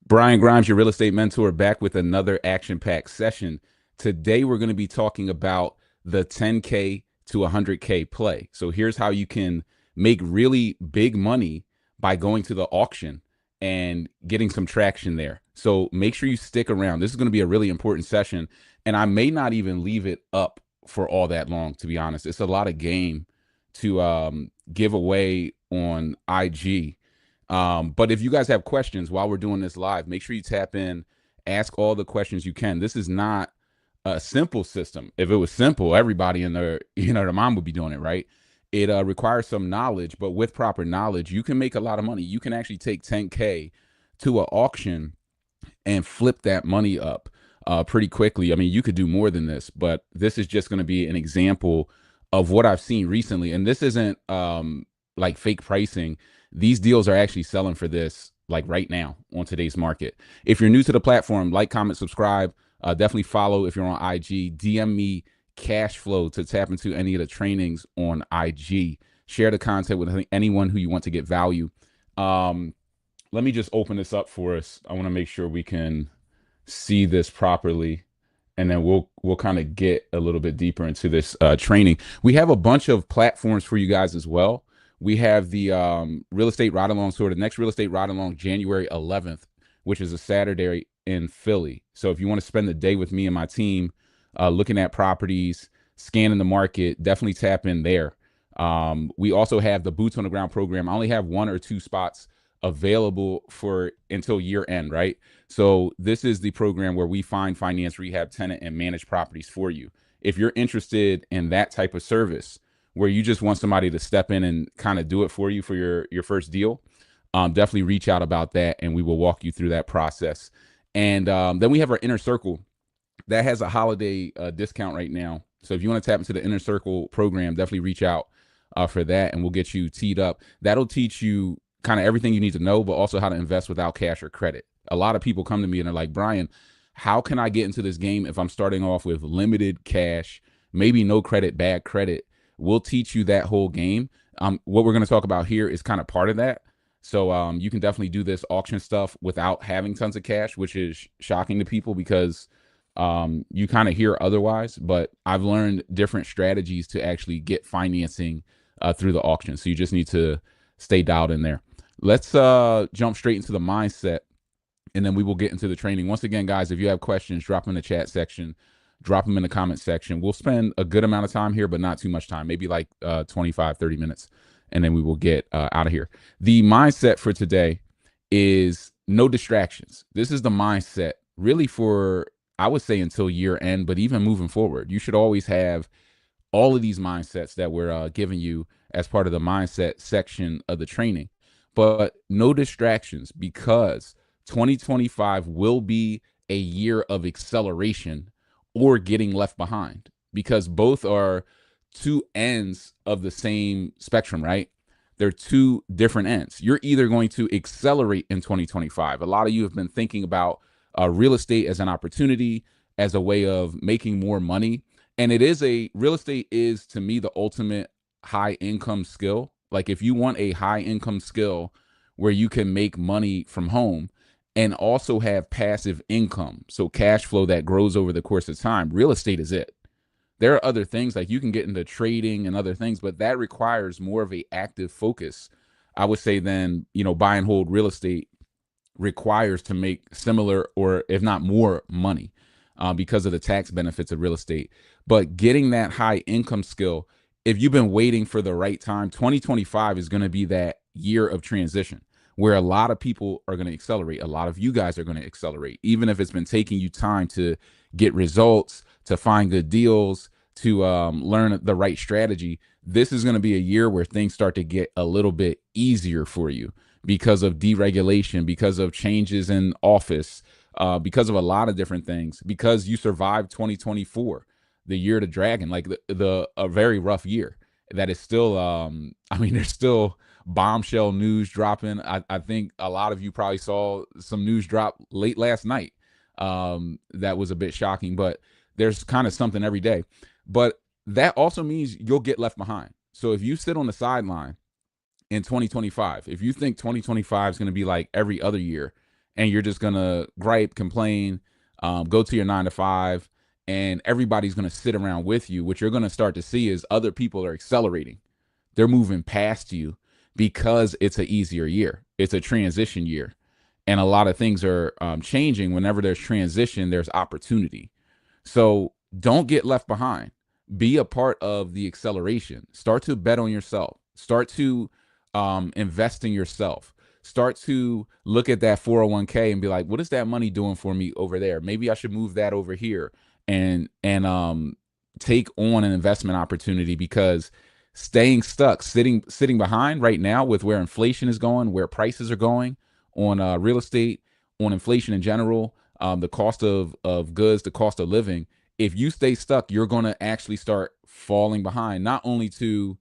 Brian Grimes, your real estate mentor, back with another action-packed session. Today, we're going to be talking about the 10K to 100K play. So here's how you can make really big money by going to the auction and getting some traction there. So make sure you stick around. This is going to be a really important session, and I may not even leave it up for all that long, to be honest. It's a lot of game to give away on IG. But if you guys have questions while we're doing this live, make sure you tap in, ask all the questions you can. This is not a simple system. If it was simple, everybody in their, their mom would be doing it, right? It requires some knowledge, but with proper knowledge, you can make a lot of money. You can actually take 10K to an auction and flip that money up pretty quickly. I mean, you could do more than this, but this is just going to be an example of what I've seen recently. And this isn't like fake pricing. These deals are actually selling for this like right now on today's market. If you're new to the platform, like, comment, subscribe. Definitely follow if you're on IG. DM me cash flow to tap into any of the trainings on IG. Share the content with anyone who you want to get value. Let me just open this up for us. I want to make sure we can see this properly, and then we'll kind of get a little bit deeper into this training. We have a bunch of platforms for you guys as well. We have the real estate ride along tour, the next real estate ride along January 11th, which is a Saturday in Philly. So if you want to spend the day with me and my team looking at properties, scanning the market, definitely tap in there. We also have the Boots on the Ground program. I only have 1 or 2 spots available for until year end, right? So this is the program where we find, finance, rehab, tenant, and manage properties for you. If you're interested in that type of service, where you just want somebody to step in and kind of do it for you for your first deal, definitely reach out about that, and we will walk you through that process. And then we have our Inner Circle that has a holiday discount right now. So if you want to tap into the Inner Circle program, definitely reach out for that, and we'll get you teed up. That'll teach you kind of everything you need to know, but also how to invest without cash or credit. A lot of people come to me and they're like, Brian, how can I get into this game if I'm starting off with limited cash, maybe no credit, bad credit? We'll teach you that whole game. What we're going to talk about here is kind of part of that. So you can definitely do this auction stuff without having tons of cash, which is shocking to people because you kind of hear otherwise. But I've learned different strategies to actually get financing through the auction. So you just need to stay dialed in there. Let's jump straight into the mindset, and then we will get into the training. Once again, guys, if you have questions, drop them in the chat section. Drop them in the comment section. We'll spend a good amount of time here, but not too much time, maybe like 25, 30 minutes, and then we will get out of here. The mindset for today is no distractions. This is the mindset really for, I would say, until year end, but even moving forward. You should always have all of these mindsets that we're giving you as part of the mindset section of the training. But no distractions, because 2025 will be a year of acceleration or getting left behind, because both are two ends of the same spectrum, right? They're two different ends. You're either going to accelerate in 2025. A lot of you have been thinking about real estate as an opportunity, as a way of making more money. And real estate is, to me, the ultimate high income skill. Like, if you want a high income skill where you can make money from home and also have passive income, so cash flow that grows over the course of time, real estate is it. There are other things, like you can get into trading and other things, but that requires more of a active focus, I would say, than, buy and hold real estate requires to make similar, or if not more, money because of the tax benefits of real estate. But getting that high income skill, if you've been waiting for the right time, 2025 is going to be that year of transition, where a lot of people are going to accelerate. A lot of you guys are going to accelerate, even if it's been taking you time to get results, to find good deals, to learn the right strategy. This is going to be a year where things start to get a little bit easier for you because of deregulation, because of changes in office, because of a lot of different things, because you survived 2024, the year of the dragon, like a very rough year that is still, there's still bombshell news dropping. I think a lot of you probably saw some news drop late last night that was a bit shocking, but there's kind of something every day. But that also means you'll get left behind. So if you sit on the sideline in 2025, if you think 2025 is going to be like every other year and you're just gonna gripe, complain, go to your 9 to 5, and everybody's gonna sit around with you. What you're gonna start to see is other people are accelerating. They're moving past you because it's an easier year. It's a transition year, and a lot of things are changing. Whenever there's transition, there's opportunity. So don't get left behind. Be a part of the acceleration. Start to bet on yourself. Start to invest in yourself. Start to look at that 401k and be like, what is that money doing for me over there? Maybe I should move that over here and take on an investment opportunity, because staying stuck, sitting behind right now with where inflation is going, where prices are going on real estate, on inflation in general, the cost of goods, the cost of living. If you stay stuck, you're going to actually start falling behind, not only to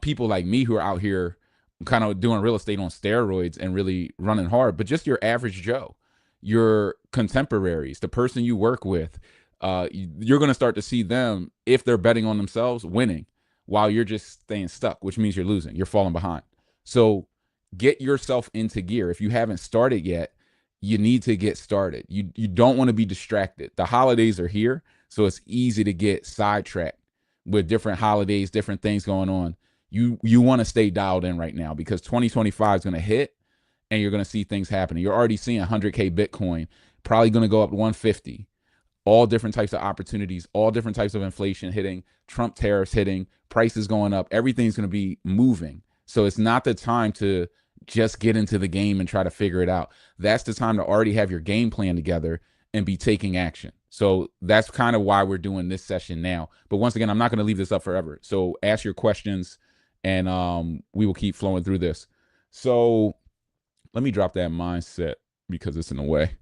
people like me who are out here kind of doing real estate on steroids and really running hard, but just your average Joe, your contemporaries, the person you work with. You're going to start to see them, if they're betting on themselves, winning, while you're just staying stuck, which means you're losing, you're falling behind. So get yourself into gear. If you haven't started yet, you need to get started. You don't want to be distracted. The holidays are here, so it's easy to get sidetracked with different holidays, different things going on. You want to stay dialed in right now, because 2025 is going to hit and you're going to see things happening. You're already seeing 100K Bitcoin, probably going to go up to 150. All different types of opportunities, all different types of inflation hitting, Trump tariffs hitting, prices going up. Everything's going to be moving. So it's not the time to just get into the game and try to figure it out. That's the time to already have your game plan together and be taking action. So that's kind of why we're doing this session now. But once again, I'm not going to leave this up forever. So ask your questions, and we will keep flowing through this. So let me drop that mindset because it's in the way.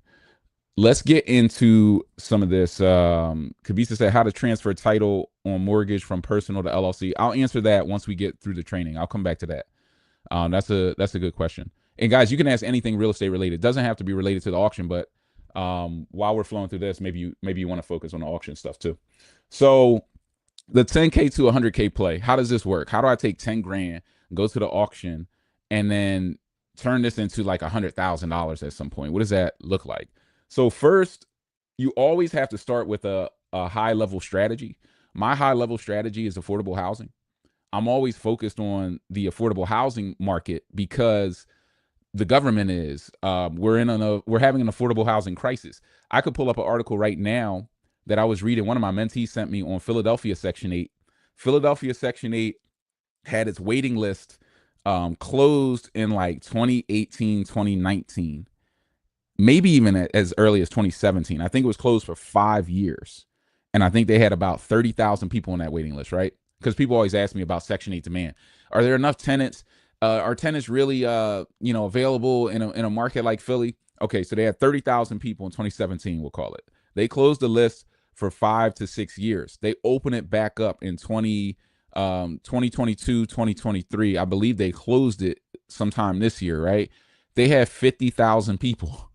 Let's get into some of this. Kabisa said how to transfer title on mortgage from personal to LLC. I'll answer that once we get through the training. I'll come back to that. That's a good question. And guys, you can ask anything real estate related. It doesn't have to be related to the auction, but while we're flowing through this, maybe you want to focus on the auction stuff too. So the 10K to 100K play, how does this work? How do I take 10 grand, go to the auction, and then turn this into like $100,000 at some point? What does that look like? So first, you always have to start with a high level strategy. My high level strategy is affordable housing. I'm always focused on the affordable housing market because the government is. We're having an affordable housing crisis. I could pull up an article right now that I was reading. One of my mentees sent me on Philadelphia Section 8. Philadelphia Section 8 had its waiting list closed in like 2018, 2019. Maybe even as early as 2017. I think it was closed for 5 years. And I think they had about 30,000 people on that waiting list, right? Because people always ask me about Section 8 demand. Are there enough tenants? Are tenants really available in a market like Philly? Okay, so they had 30,000 people in 2017, we'll call it. They closed the list for 5 to 6 years. They open it back up in 2022, 2023. I believe they closed it sometime this year, right? They have 50,000 people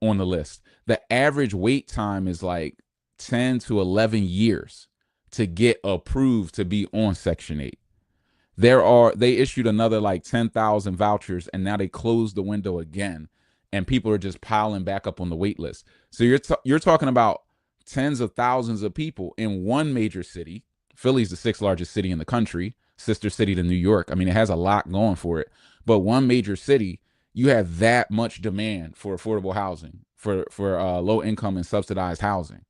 on the list. The average wait time is like 10 to 11 years to get approved to be on Section 8. They issued another like 10,000 vouchers, and now they closed the window again, and people are just piling back up on the wait list. So you're talking about tens of thousands of people in one major city. Philly's the 6th largest city in the country, sister city to New York. I mean, it has a lot going for it, but one major city, you have that much demand for affordable housing, for low income and subsidized housing.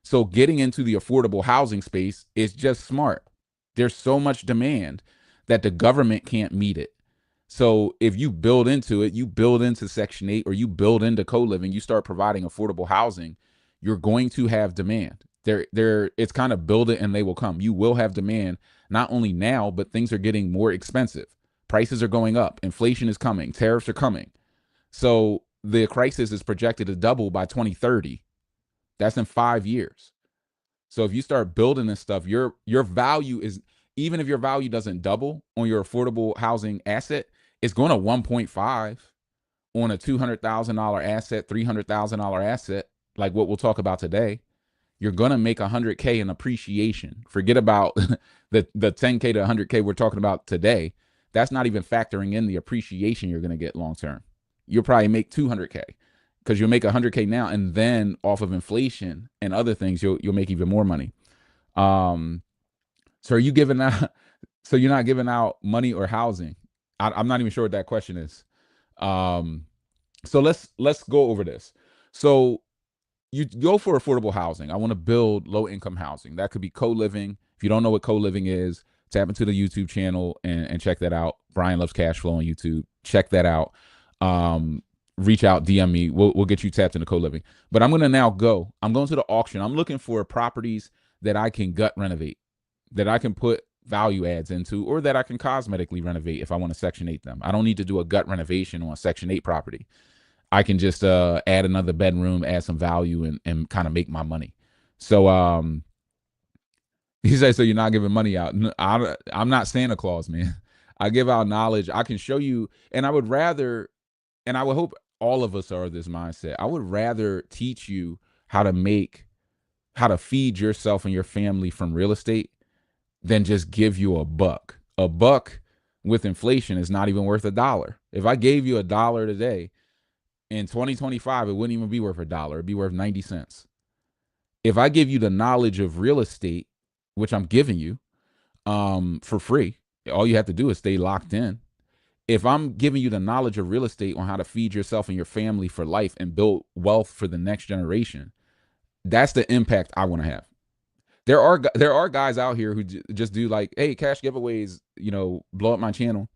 So getting into the affordable housing space is just smart. There's so much demand that the government can't meet it. So if you build into it, you build into Section 8, or you build into co-living, you start providing affordable housing, you're going to have demand. It's kind of build it and they will come. You will have demand, not only now, but things are getting more expensive. Prices are going up. Inflation is coming. Tariffs are coming. So the crisis is projected to double by 2030. That's in 5 years. So if you start building this stuff, your value is, even if your value doesn't double on your affordable housing asset, it's going to 1.5 on a $200,000 asset, $300,000 asset, like what we'll talk about today. You're going to make 100K in appreciation. Forget about the 10K to 100K we're talking about today. That's not even factoring in the appreciation you're going to get long term. You'll probably make 200K. because you'll make 100K now, and then off of inflation and other things, you'll make even more money. So are you giving out? So you're not giving out money or housing? I'm not even sure what that question is. So let's go over this. So you go for affordable housing. I want to build low income housing. That could be co-living. If you don't know what co-living is, tap into the YouTube channel and check that out. Brian Loves Cash Flow on YouTube. Check that out. Reach out, DM me. We'll get you tapped into co-living. But I'm gonna now go. I'm going to the auction. I'm looking for properties that I can gut renovate, that I can put value adds into, or that I can cosmetically renovate if I want to Section 8 them. I don't need to do a gut renovation on a Section 8 property. I can just add another bedroom, add some value, and kind of make my money. So he says, so you're not giving money out. I'm not Santa Claus, man. I give out knowledge. I can show you, and I would rather, and I would hope all of us are this mindset. I would rather teach you how to feed yourself and your family from real estate than just give you a buck. A buck with inflation is not even worth $1. If I gave you $1 today, in 2025, it wouldn't even be worth $1. It'd be worth 90 cents. If I give you the knowledge of real estate, which I'm giving you for free, all you have to do is stay locked in. If I'm giving you the knowledge of real estate on how to feed yourself and your family for life and build wealth for the next generation, that's the impact I want to have. There are guys out here who just do like, hey, cash giveaways, blow up my channel.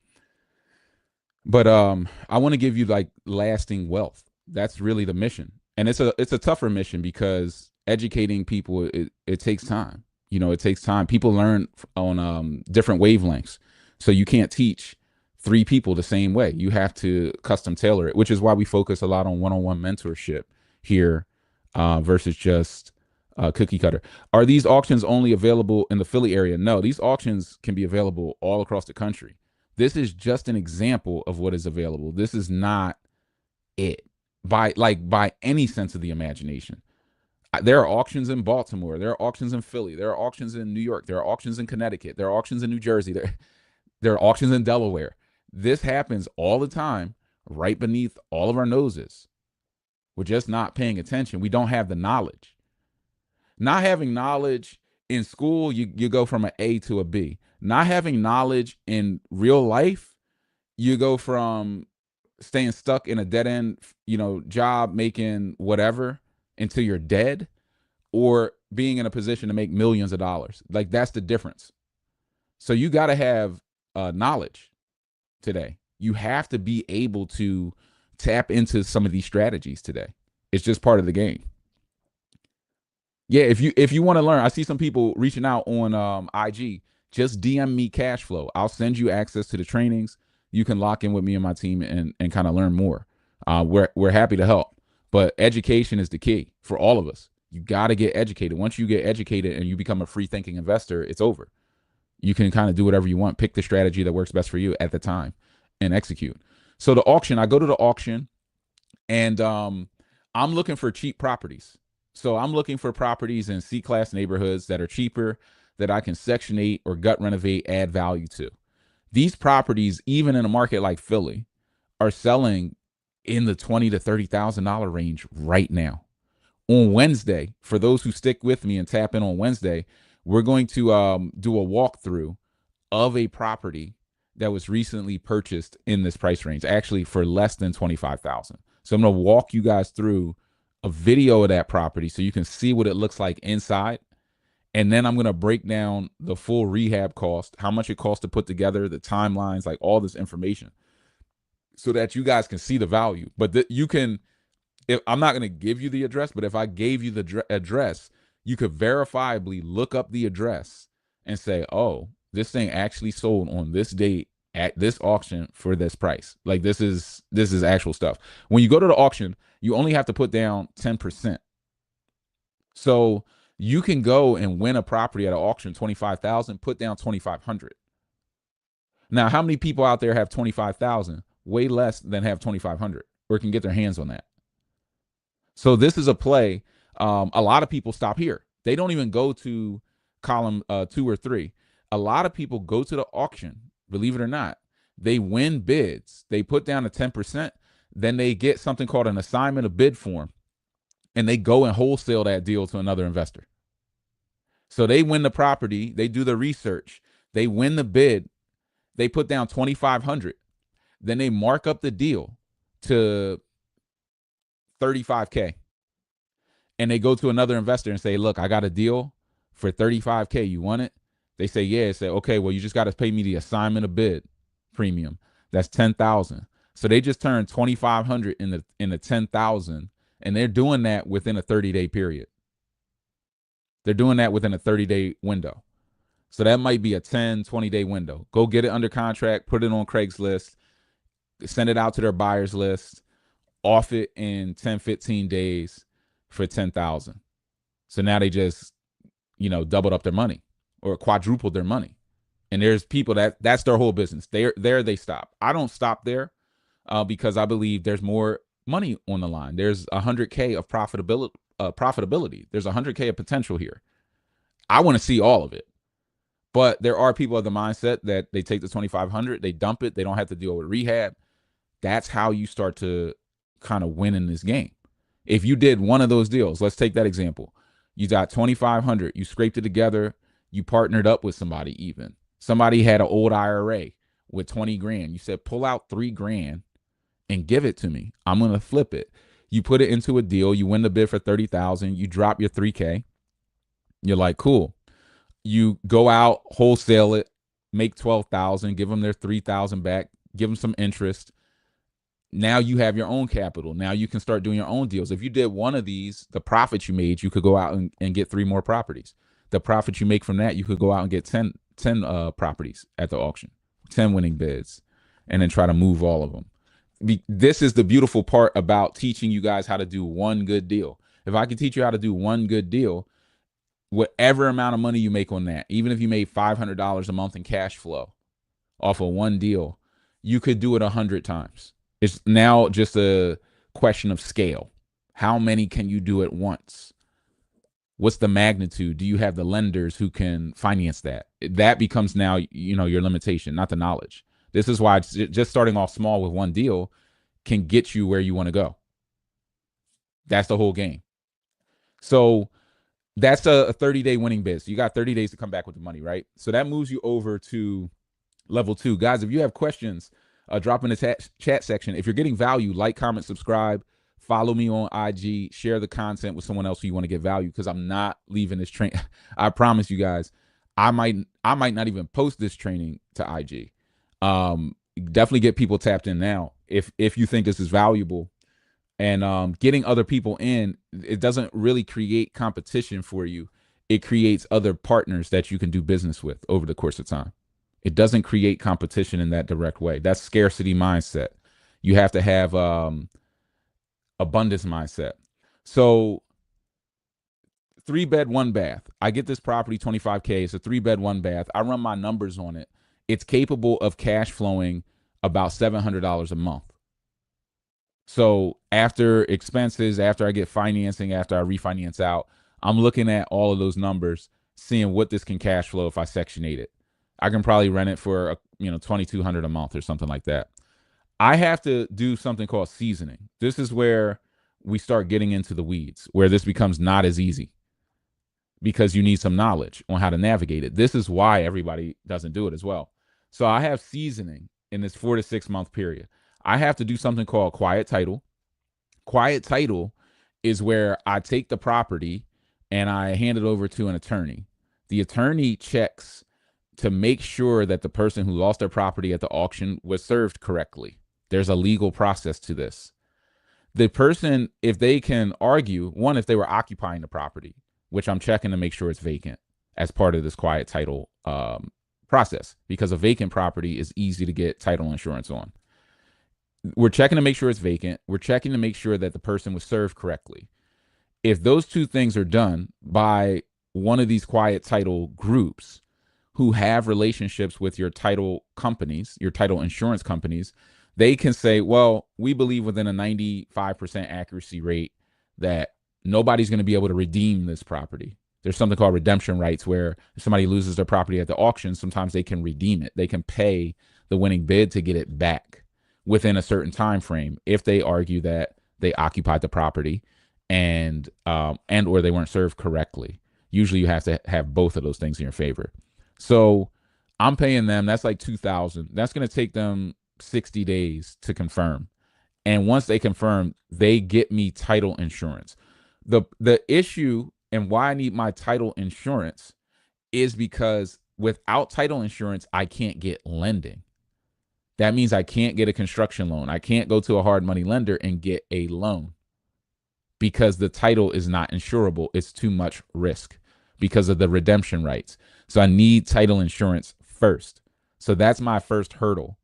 But I want to give you like lasting wealth. That's really the mission. And it's a tougher mission because educating people, it takes time. It takes time. People learn on different wavelengths. So you can't teach 3 people the same way. You have to custom tailor it, which is why we focus a lot on one-on-one mentorship here versus just cookie cutter. Are these auctions only available in the Philly area? No, these auctions can be available all across the country. This is just an example of what is available. This is not it by any sense of the imagination. There are auctions in Baltimore. There are auctions in Philly. There are auctions in New York. There are auctions in Connecticut. There are auctions in New Jersey. There are auctions in Delaware. This happens all the time right beneath all of our noses. We're just not paying attention. We don't have the knowledge. Not having knowledge in school, you go from an A to a B. Not having knowledge in real life, you go from staying stuck in a dead end, job making whatever until you're dead, or being in a position to make millions of dollars. Like, that's the difference. So you got to have knowledge today. You have to be able to tap into some of these strategies today. It's just part of the game. Yeah, if you want to learn, I see some people reaching out on IG. Just DM me cash flow. I'll send you access to the trainings. You can lock in with me and my team and kind of learn more. We're happy to help. But education is the key for all of us. You got to get educated. Once you get educated and you become a free thinking investor, it's over. You can kind of do whatever you want. Pick the strategy that works best for you at the time and execute. So the auction, I go to the auction and I'm looking for cheap properties. So I'm looking for properties in C-class neighborhoods that are cheaper, that I can Section 8 or gut renovate, add value to. These properties, even in a market like Philly, are selling in the $20,000 to $30,000 range right now. On Wednesday, for those who stick with me and tap in on Wednesday, we're going to do a walkthrough of a property that was recently purchased in this price range, actually for less than $25,000. So I'm going to walk you guys through a video of that property so you can see what it looks like inside. And then I'm going to break down the full rehab cost, how much it costs to put together, the timelines, like all this information, so that you guys can see the value. But you can, if I'm not going to give you the address, but if I gave you the address, you could verifiably look up the address and say, oh, this thing actually sold on this date at this auction for this price. Like, this is actual stuff. When you go to the auction, you only have to put down 10%. So you can go and win a property at an auction, $25,000, put down $2,500. Now, how many people out there have $25,000? Way less than have $2,500 or can get their hands on that. So this is a play. A lot of people stop here. They don't even go to column 2 or 3. A lot of people go to the auction, believe it or not. They win bids. They put down a 10%. Then they get something called an assignment of bid form, and they go and wholesale that deal to another investor. So they win the property, they do the research, they win the bid, they put down 2,500. Then they mark up the deal to 35K. And they go to another investor and say, look, I got a deal for 35K. You want it? They say, yeah. Say, okay, well, you just got to pay me the assignment of bid premium. That's 10,000. So they just turned 2,500 in the 10,000, and they're doing that within a 30-day period. They're doing that within a 30-day window. So that might be a 10, 20-day window. Go get it under contract, put it on Craigslist, send it out to their buyers list, off it in 10, 15 days for 10,000. So now they just, doubled up their money or quadrupled their money. And there's people that's their whole business. They stop. I don't stop there because I believe there's more money on the line. There's 100K of profitability. There's 100K of potential here. I want to see all of it. But there are people of the mindset that they take the 2,500, they dump it, they don't have to deal with rehab. That's how you start to kind of win in this game. If you did one of those deals, let's take that example. You got 2,500, you scraped it together, you partnered up with somebody even. Somebody had an old IRA with 20 grand. You said, pull out 3 grand and give it to me. I'm going to flip it. You put it into a deal, you win the bid for 30,000, you drop your 3K. You're like, cool. You go out, wholesale it, make 12,000, give them their 3,000 back, give them some interest. Now you have your own capital. Now you can start doing your own deals. If you did one of these, the profits you made, you could go out and get 3 more properties. The profit you make from that, you could go out and get 10 properties at the auction, 10 winning bids, and then try to move all of them. This is the beautiful part about teaching you guys how to do one good deal. If I could teach you how to do one good deal, whatever amount of money you make on that, even if you made $500 a month in cash flow off of one deal, you could do it 100 times. It's now just a question of scale. How many can you do at once? What's the magnitude? Do you have the lenders who can finance that? That becomes now, your limitation, not the knowledge. This is why just starting off small with one deal can get you where you want to go. That's the whole game. So that's a 30-day winning bid. So you got 30 days to come back with the money, right? So that moves you over to level 2. Guys, if you have questions, drop in the chat section. If you're getting value, like, comment, subscribe, follow me on IG, share the content with someone else who you want to get value, because I'm not leaving this train. I promise you guys, I might not even post this training to IG. Definitely get people tapped in now if you think this is valuable. And getting other people in, it doesn't really create competition for you. It creates other partners that you can do business with over the course of time. It doesn't create competition in that direct way. That's scarcity mindset. You have to have abundance mindset. So 3-bed, 1-bath. I get this property, 25K. It's a 3-bed, 1-bath. I run my numbers on it. It's capable of cash flowing about $700 a month. So after expenses, after I get financing, after I refinance out, I'm looking at all of those numbers, seeing what this can cash flow if I Section 8 it. I can probably rent it for $2,200 a month or something like that. I have to do something called seasoning. This is where we start getting into the weeds, where this becomes not as easy because you need some knowledge on how to navigate it. This is why everybody doesn't do it as well. So I have seasoning in this 4 to 6 month period. I have to do something called quiet title. Quiet title is where I take the property and I hand it over to an attorney. The attorney checks to make sure that the person who lost their property at the auction was served correctly. There's a legal process to this. The person, if they can argue, one, if they were occupying the property, which I'm checking to make sure it's vacant as part of this quiet title process, because a vacant property is easy to get title insurance on. We're checking to make sure it's vacant. We're checking to make sure that the person was served correctly. If those two things are done by one of these quiet title groups who have relationships with your title companies, your title insurance companies, they can say, well, we believe within a 95% accuracy rate that nobody's going to be able to redeem this property. There's something called redemption rights, where if somebody loses their property at the auction, sometimes they can redeem it. They can pay the winning bid to get it back. within a certain time frame if they argue that they occupied the property and or they weren't served correctly. Usually you have to have both of those things in your favor. So I'm paying them, that's like $2,000. That's going to take them 60 days to confirm. And once they confirm, they get me title insurance. The issue and why I need my title insurance is because without title insurance, I can't get lending. That means I can't get a construction loan. I can't go to a hard money lender and get a loan because the title is not insurable. It's too much risk because of the redemption rights. So I need title insurance first. So that's my first hurdle.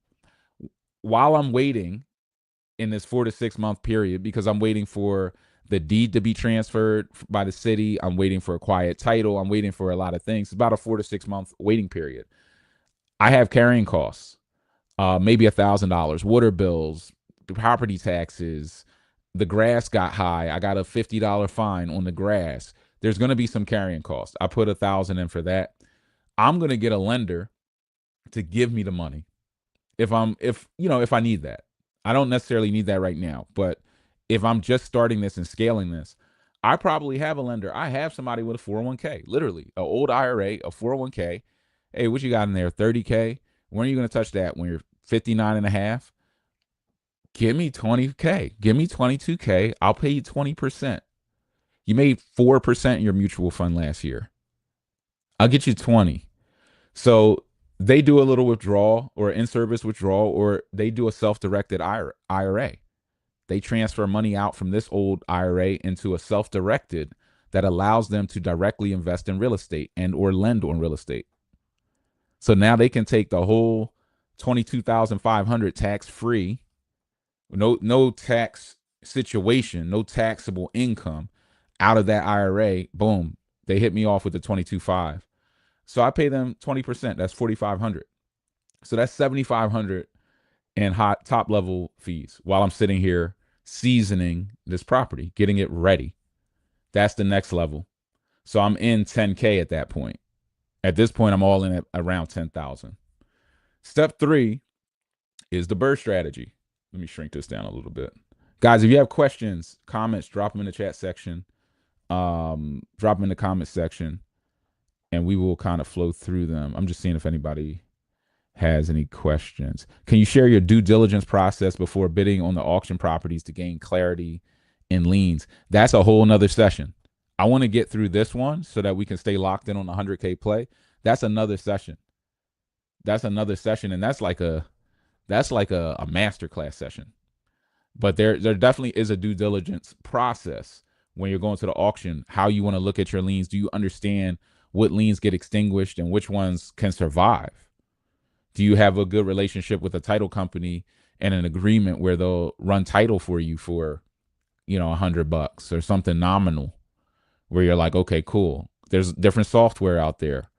While I'm waiting in this 4 to 6 month period, because I'm waiting for the deed to be transferred by the city, I'm waiting for a quiet title, I'm waiting for a lot of things. It's about a 4 to 6 month waiting period. I have carrying costs, maybe $1,000, water bills, property taxes. The grass got high. I got a $50 fine on the grass. There's going to be some carrying costs. I put $1,000 in for that. I'm going to get a lender to give me the money if I need that. I don't necessarily need that right now, but if I'm just starting this and scaling this, I probably have a lender. I have somebody with a 401k, literally an old IRA, a 401k. Hey, what you got in there? 30K. When are you going to touch that? When you're 59 and a half? Give me 20K. Give me 22K. I'll pay you 20%. You made 4% in your mutual fund last year. I'll get you 20. So they do a little withdrawal or in-service withdrawal, or they do a self-directed IRA. They transfer money out from this old IRA into a self-directed that allows them to directly invest in real estate and or lend on real estate. So now they can take the whole $22,500 tax-free, no tax situation, no taxable income out of that IRA. Boom, they hit me off with the 22.5. So I pay them 20%. That's $4,500. So that's $7,500 in top level fees while I'm sitting here seasoning this property, getting it ready. That's the next level. So I'm in 10K at that point. At this point, I'm all in at around 10,000. Step 3 is the BRRRR strategy. Let me shrink this down a little bit. Guys, if you have questions, comments, drop them in the chat section. Drop them in the comment section, and we will kind of flow through them. I'm just seeing if anybody has any questions. Can you share your due diligence process before bidding on the auction properties to gain clarity in liens? That's a whole nother session. I want to get through this one so that we can stay locked in on the 100K play. That's another session. That's another session, and that's like a masterclass session. But there definitely is a due diligence process when you're going to the auction, how you want to look at your liens. Do you understand what liens get extinguished and which ones can survive? Do you have a good relationship with a title company and an agreement where they'll run title for you for, $100 or something nominal, where you're like, okay, cool. There's different software out there,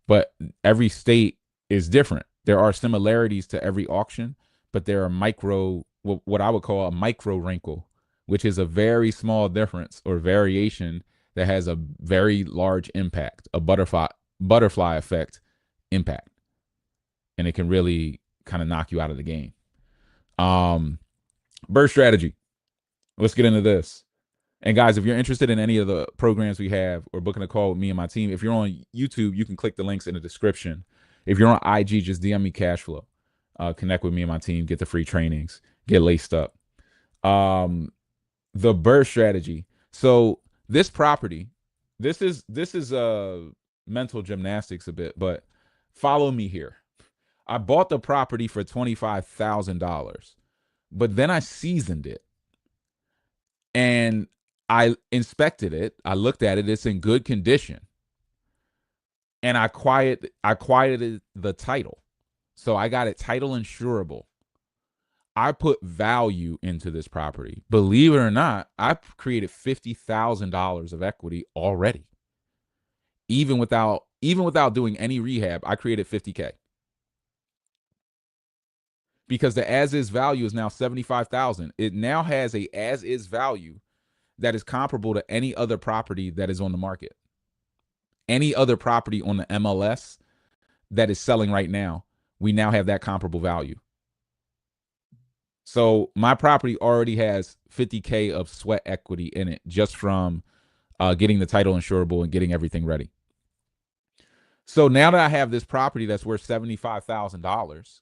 but every state is different. There are similarities to every auction, but there are what I would call a micro wrinkle, which is a very small difference or variation that has a very large impact, a butterfly effect impact. And it can really kind of knock you out of the game. BRRRR strategy. Let's get into this. And guys, if you're interested in any of the programs we have or booking a call with me and my team, if you're on YouTube, you can click the links in the description. If you're on IG, just DM me 𝐋𝐄𝐓'𝐒. Connect with me and my team, get the free trainings, get laced up. The BRRRR strategy. So this property, this is mental gymnastics a bit, but follow me here. I bought the property for $25,000, but then I seasoned it and I inspected it. I looked at it. It's in good condition. And I quieted the title. So I got it title insurable. I put value into this property. Believe it or not, I've created $50,000 of equity already. Even without doing any rehab, I created 50K. Because the as-is value is now 75,000. It now has a as-is value that is comparable to any other property that is on the market. Any other property on the MLS that is selling right now, we now have that comparable value. So my property already has 50K of sweat equity in it just from getting the title insurable and getting everything ready. So now that I have this property that's worth $75,000,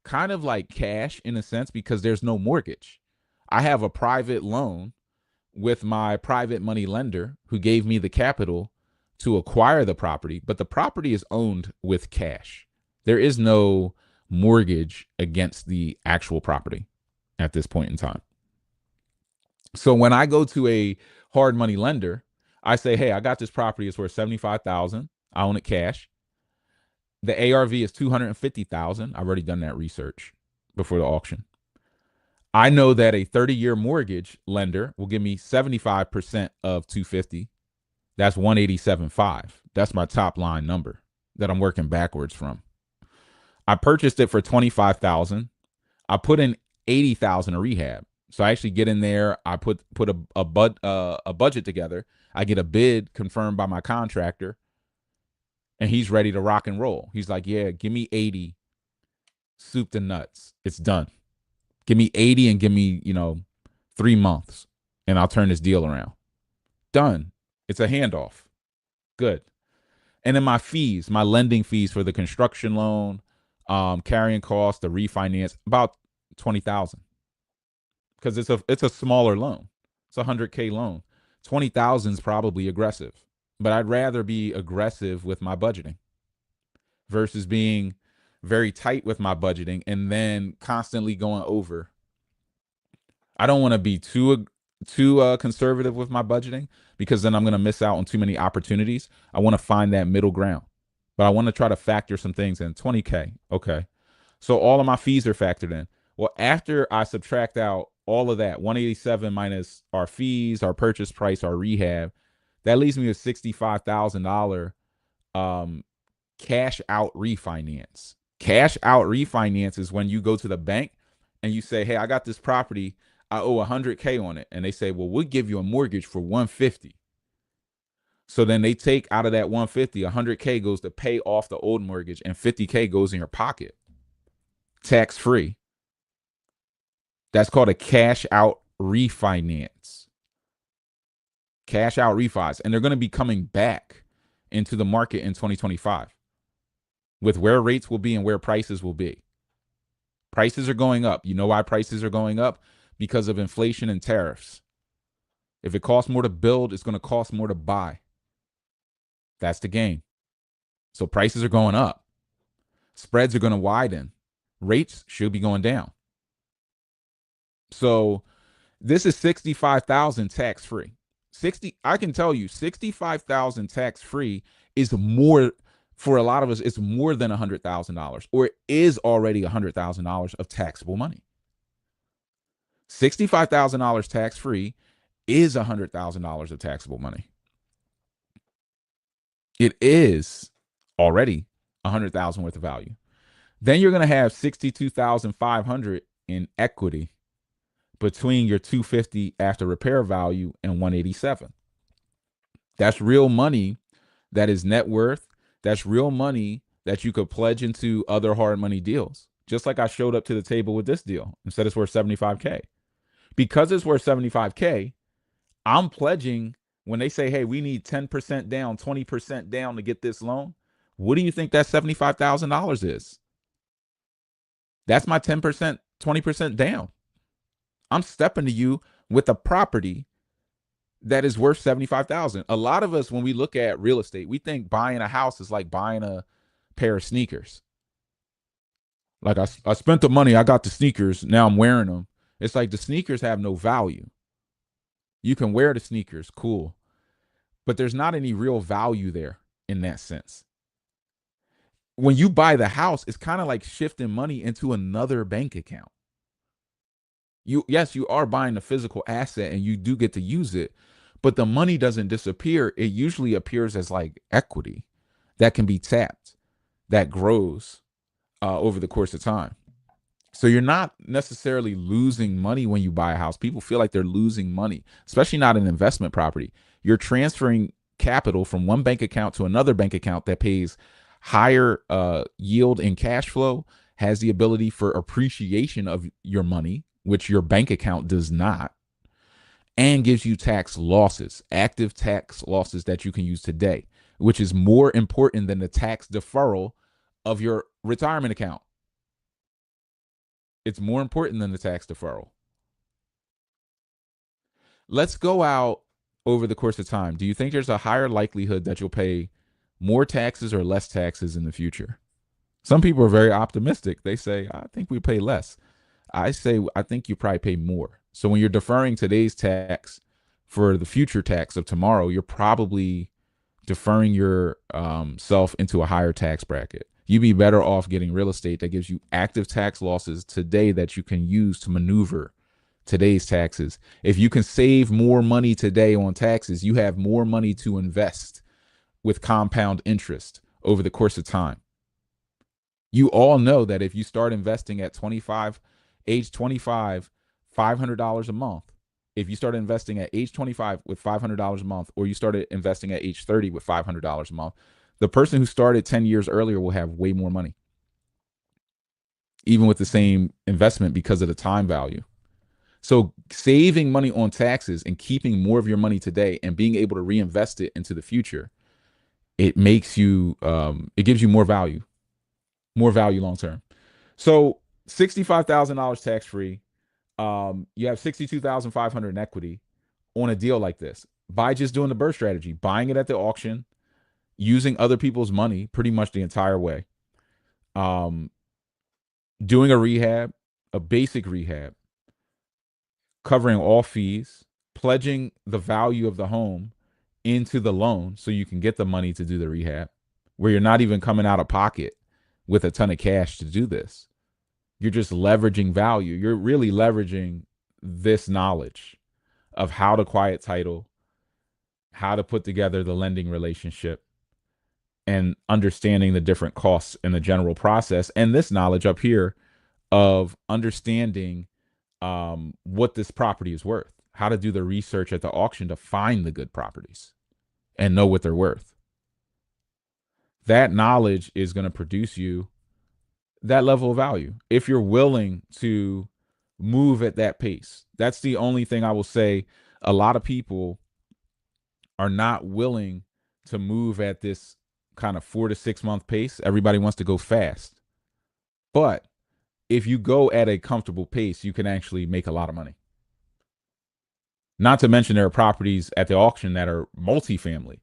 kind of like cash in a sense, because there's no mortgage. I have a private loan with my private money lender who gave me the capital to acquire the property, but the property is owned with cash. There is no mortgage against the actual property at this point in time. So when I go to a hard money lender, I say, hey, I got this property. It's worth $75,000. I own it cash. The ARV is $250,000. I've already done that research before the auction. I know that a 30-year mortgage lender will give me 75% of 250. That's 187.5. That's my top line number that I'm working backwards from. I purchased it for 25,000. I put in 80,000 a rehab. So I actually get in there. I put a budget together. I get a bid confirmed by my contractor, and he's ready to rock and roll. He's like, yeah, give me 80, soup to nuts. It's done. Give me 80 and give me, 3 months, and I'll turn this deal around. Done. It's a handoff. Good. And then my fees, my lending fees for the construction loan, carrying costs, the refinance, about 20,000. Because it's a smaller loan. It's a 100K loan. 20,000 is probably aggressive, but I'd rather be aggressive with my budgeting versus being very tight with my budgeting and then constantly going over. I don't want to be too conservative with my budgeting because then I'm going to miss out on too many opportunities. I want to find that middle ground, but I want to try to factor some things in. 20K. Okay. So all of my fees are factored in. Well, after I subtract out all of that, 187 minus our fees, our purchase price, our rehab, that leaves me with $65,000 cash out refinance. Cash out refinance is when you go to the bank and you say, hey, I got this property. I owe 100K on it. And they say, well, we'll give you a mortgage for 150. So then they take out of that 150, 100K goes to pay off the old mortgage and 50K goes in your pocket. Tax free. That's called a cash out refinance. Cash out refis. And they're going to be coming back into the market in 2025 with where rates will be and where prices will be. Prices are going up. You know why prices are going up? Because of inflation and tariffs. If it costs more to build, it's going to cost more to buy. That's the game. So prices are going up. Spreads are going to widen. Rates should be going down. So this is 65,000 tax free. I can tell you 65,000 tax free is more for a lot of us. It's more than $100,000, or it is already $100,000 of taxable money. $65,000 tax free is $100,000 of taxable money. It is already $100,000 worth of value. Then you're going to have $62,500 in equity between your $250 after repair value and $187. That's real money. That is net worth. That's real money that you could pledge into other hard money deals. Just like I showed up to the table with this deal and said it's worth 75K. Because it's worth 75K, I'm pledging when they say, hey, we need 10% down, 20% down to get this loan. What do you think that $75,000 is? That's my 10%, 20% down. I'm stepping to you with a property that is worth 75,000. A lot of us, when we look at real estate, we think buying a house is like buying a pair of sneakers. Like I spent the money, I got the sneakers, now I'm wearing them. It's like the sneakers have no value. You can wear the sneakers, cool. But there's not any real value there in that sense. When you buy the house, it's kind of like shifting money into another bank account. Yes, you are buying a physical asset and you do get to use it, but the money doesn't disappear. It usually appears as like equity that can be tapped, that grows over the course of time. So you're not necessarily losing money when you buy a house. People feel like they're losing money, especially not an investment property. You're transferring capital from one bank account to another bank account that pays higher yield and cash flow, has the ability for appreciation of your money which your bank account does not, and gives you tax losses, active tax losses that you can use today, which is more important than the tax deferral of your retirement account. It's more important than the tax deferral. Let's go out over the course of time. Do you think there's a higher likelihood that you'll pay more taxes or less taxes in the future? Some people are very optimistic. They say, I think we pay less. I say, I think you probably pay more. So when you're deferring today's tax for the future tax of tomorrow, you're probably deferring your self into a higher tax bracket. You'd be better off getting real estate that gives you active tax losses today that you can use to maneuver today's taxes. If you can save more money today on taxes, you have more money to invest with compound interest over the course of time. You all know that if you start investing at age 25, $500 a month, if you start investing at age 25 with $500 a month, or you started investing at age 30 with $500 a month, the person who started 10 years earlier will have way more money, even with the same investment, because of the time value. So saving money on taxes and keeping more of your money today and being able to reinvest it into the future, it makes you, it gives you more value long term. So $65,000 tax free. You have $62,500 in equity on a deal like this by just doing the BRRRR strategy, buying it at the auction, using other people's money pretty much the entire way, doing a rehab, a basic rehab, covering all fees, pledging the value of the home into the loan so you can get the money to do the rehab, where you're not even coming out of pocket with a ton of cash to do this. You're just leveraging value. You're really leveraging this knowledge of how to quiet title, how to put together the lending relationship, and understanding the different costs in the general process. And this knowledge up here of understanding what this property is worth, how to do the research at the auction to find the good properties and know what they're worth. That knowledge is going to produce you that level of value if you're willing to move at that pace. That's the only thing I will say. A lot of people are not willing to move at this kind of 4 to 6 month pace. Everybody wants to go fast. But if you go at a comfortable pace, you can actually make a lot of money. Not to mention there are properties at the auction that are multifamily.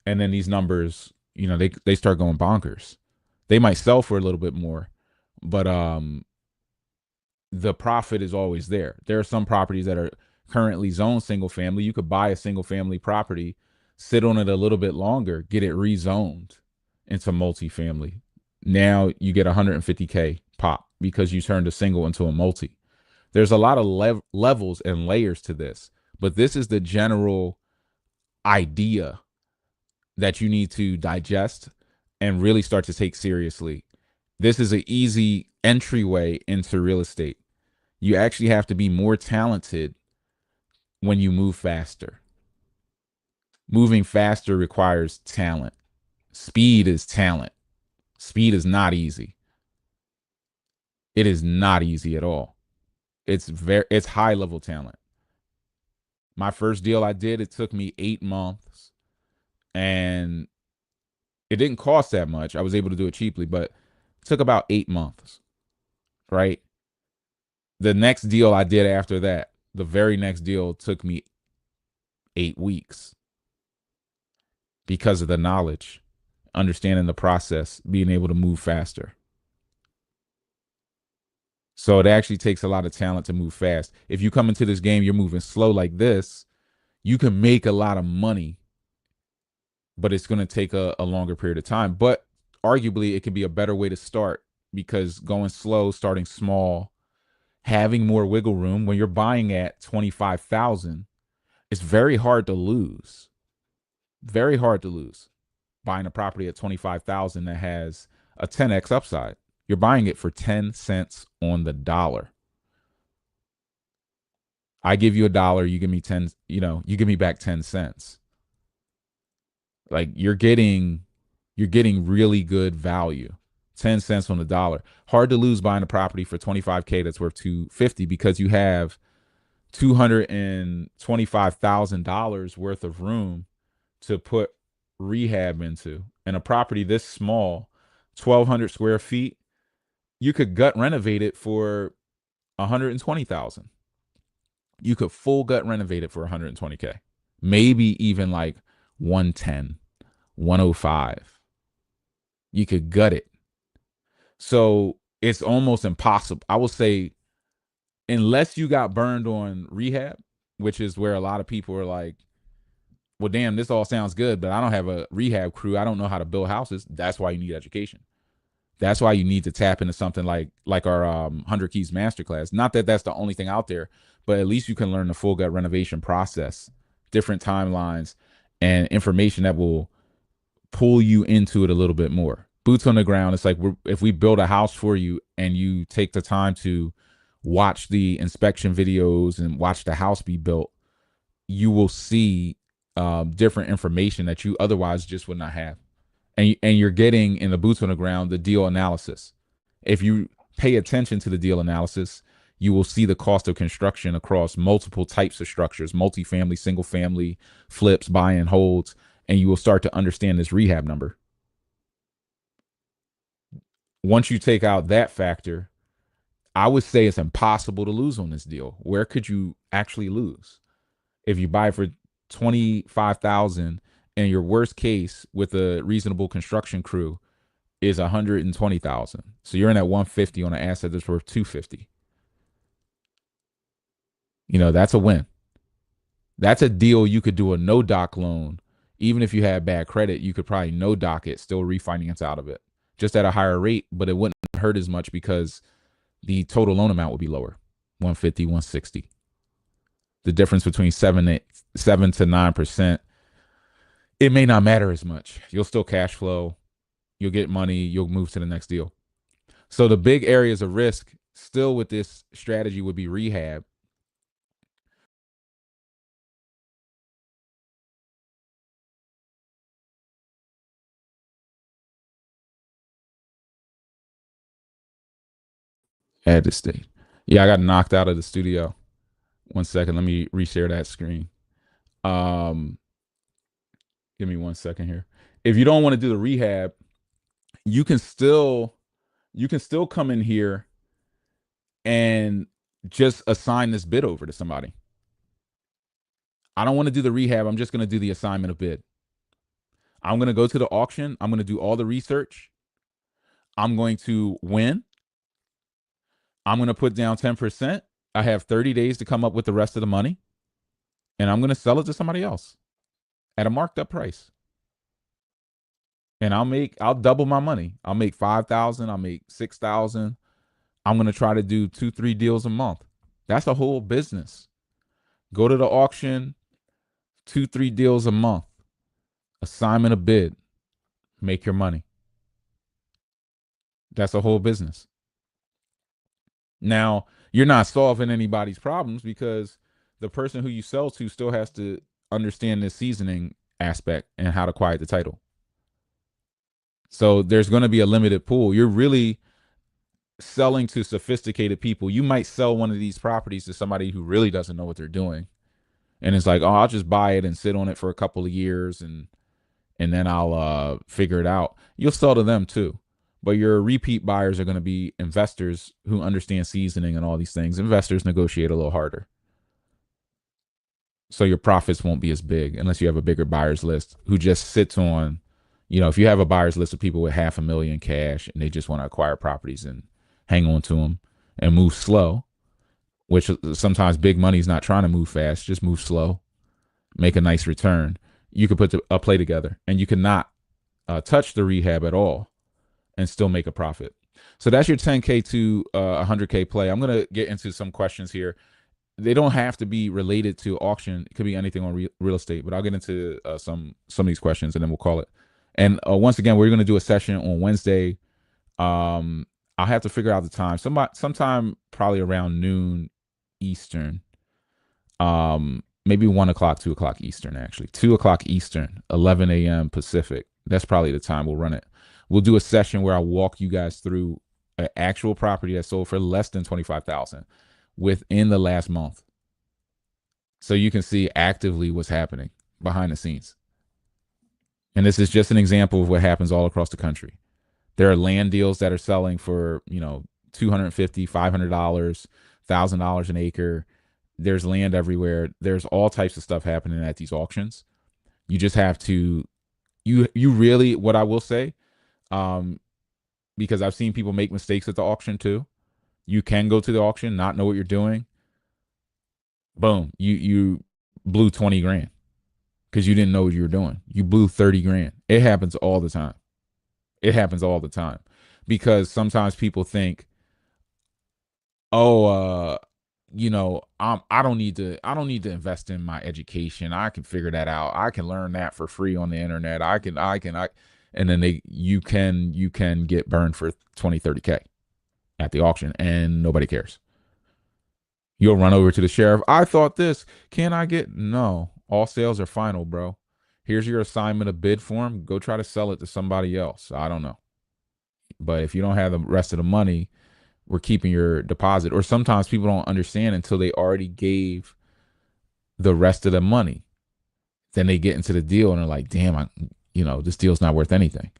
And then these numbers, they start going bonkers. They might sell for a little bit more, but the profit is always there. There are some properties that are currently zoned single family. You could buy a single family property, sit on it a little bit longer, get it rezoned into multifamily. Now you get $150K pop because you turned a single into a multi. There's a lot of levels and layers to this, but this is the general idea that you need to digest and really start to take seriously. This is an easy entryway into real estate. You actually have to be more talented when you move faster. Moving faster requires talent. Speed is talent. Speed is not easy. It is not easy at all. It's high level talent. My first deal I did, it took me 8 months, and it didn't cost that much. I was able to do it cheaply, but it took about 8 months, right? The next deal I did after that, the very next deal, took me 8 weeks because of the knowledge, understanding the process, being able to move faster. So it actually takes a lot of talent to move fast. If you come into this game, you're moving slow like this, you can make a lot of money, but it's going to take a longer period of time. But arguably, it can be a better way to start, because going slow, starting small, having more wiggle room. When you're buying at 25,000, it's very hard to lose. Very hard to lose buying a property at 25,000 that has a 10x upside. You're buying it for 10 cents on the dollar. I give you $1, you give me 10, you give me back 10 cents. Like you're getting really good value 10 cents on the dollar. Hard to lose buying a property for 25K that's worth 250 because you have $225,000 worth of room to put rehab into. And a property this small, 1,200 square feet, you could gut renovate it for 120,000. You could full gut renovate it for 120K. Maybe even like 110, 105. You could gut it. So it's almost impossible. I will say, unless you got burned on rehab, which is where a lot of people are like, well, damn, this all sounds good, but I don't have a rehab crew. I don't know how to build houses. That's why you need education. That's why you need to tap into something like our 100 Keys Masterclass. Not that that's the only thing out there, but at least you can learn the full gut renovation process, different timelines, and information that will pull you into it a little bit more. Boots on the ground. It's like if we build a house for you and you take the time to watch the inspection videos and watch the house be built, you will see different information that you otherwise just would not have. And you're getting in the boots on the ground the deal analysis. If you pay attention to the deal analysis, you will see the cost of construction across multiple types of structures, multifamily, single family, flips, buy and holds, and you will start to understand this rehab number. Once you take out that factor, I would say it's impossible to lose on this deal. Where could you actually lose? If you buy for 25,000 and your worst case with a reasonable construction crew is 120,000. So you're in at 150 on an asset that's worth 250. That's a win. That's a deal you could do a no doc loan. Even if you had bad credit, you could probably no doc it, still refinance out of it, just at a higher rate, but it wouldn't hurt as much because the total loan amount would be lower, 150, 160. The difference between 7 to 9%, it may not matter as much. You'll still cash flow. You'll get money. You'll move to the next deal. So the big areas of risk still with this strategy would be rehab. Add this state. Yeah, I got knocked out of the studio. 1 second. Let me reshare that screen. Give me 1 second here. If you don't want to do the rehab, you can still come in here and just assign this bid over to somebody. I don't want to do the rehab. I'm just going to do the assignment of bid. I'm going to go to the auction. I'm going to do all the research. I'm going to win. I'm going to put down 10%. I have 30 days to come up with the rest of the money. And I'm going to sell it to somebody else at a marked up price. And I'll double my money. I'll make 5,000. I'll make 6,000. I'm going to try to do 2-3 deals a month. That's a whole business. Go to the auction, 2-3 deals a month. Assignment of bid. Make your money. That's a whole business. Now, you're not solving anybody's problems because the person who you sell to still has to understand this seasoning aspect and how to quiet the title. So there's going to be a limited pool. You're really selling to sophisticated people. You might sell one of these properties to somebody who really doesn't know what they're doing. And it's like, oh, I'll just buy it and sit on it for a couple of years and then I'll figure it out. You'll sell to them too. But your repeat buyers are going to be investors who understand seasoning and all these things. Investors negotiate a little harder. So your profits won't be as big unless you have a bigger buyers list who just sits on, if you have a buyers list of people with $500,000 cash and they just want to acquire properties and hang on to them and move slow, which sometimes big money is not trying to move fast, just move slow, make a nice return. You could put a play together and you cannot touch the rehab at all and still make a profit. So that's your 10K to 100K play. I'm going to get into some questions here. They don't have to be related to auction. It could be anything on real estate, but I'll get into some of these questions and then we'll call it. And once again, we're going to do a session on Wednesday. I'll have to figure out the time. Sometime probably around noon Eastern. Maybe 1 o'clock, 2 o'clock Eastern, actually. 2 o'clock Eastern, 11 a.m. Pacific. That's probably the time we'll run it. We'll do a session where I'll walk you guys through an actual property that sold for less than 25,000 within the last month. So you can see actively what's happening behind the scenes. And this is just an example of what happens all across the country. There are land deals that are selling for, $250, $500, $1,000 an acre. There's land everywhere. There's all types of stuff happening at these auctions. You just have to, you really, what I will say, um, because I've seen people make mistakes at the auction too. You can go to the auction, not know what you're doing. Boom, you blew 20 grand because you didn't know what you were doing. You blew 30 grand. It happens all the time. It happens all the time because sometimes people think, oh, I don't need to invest in my education. I can figure that out. I can learn that for free on the internet. And then you can get burned for 20, 30K at the auction and nobody cares. You'll run over to the sheriff. I thought this. Can I get? No. All sales are final, bro. Here's your assignment of bid form. Go try to sell it to somebody else. I don't know. But if you don't have the rest of the money, we're keeping your deposit. Or sometimes people don't understand until they already gave the rest of the money. Then they get into the deal and they're like, damn, this deal's not worth anything.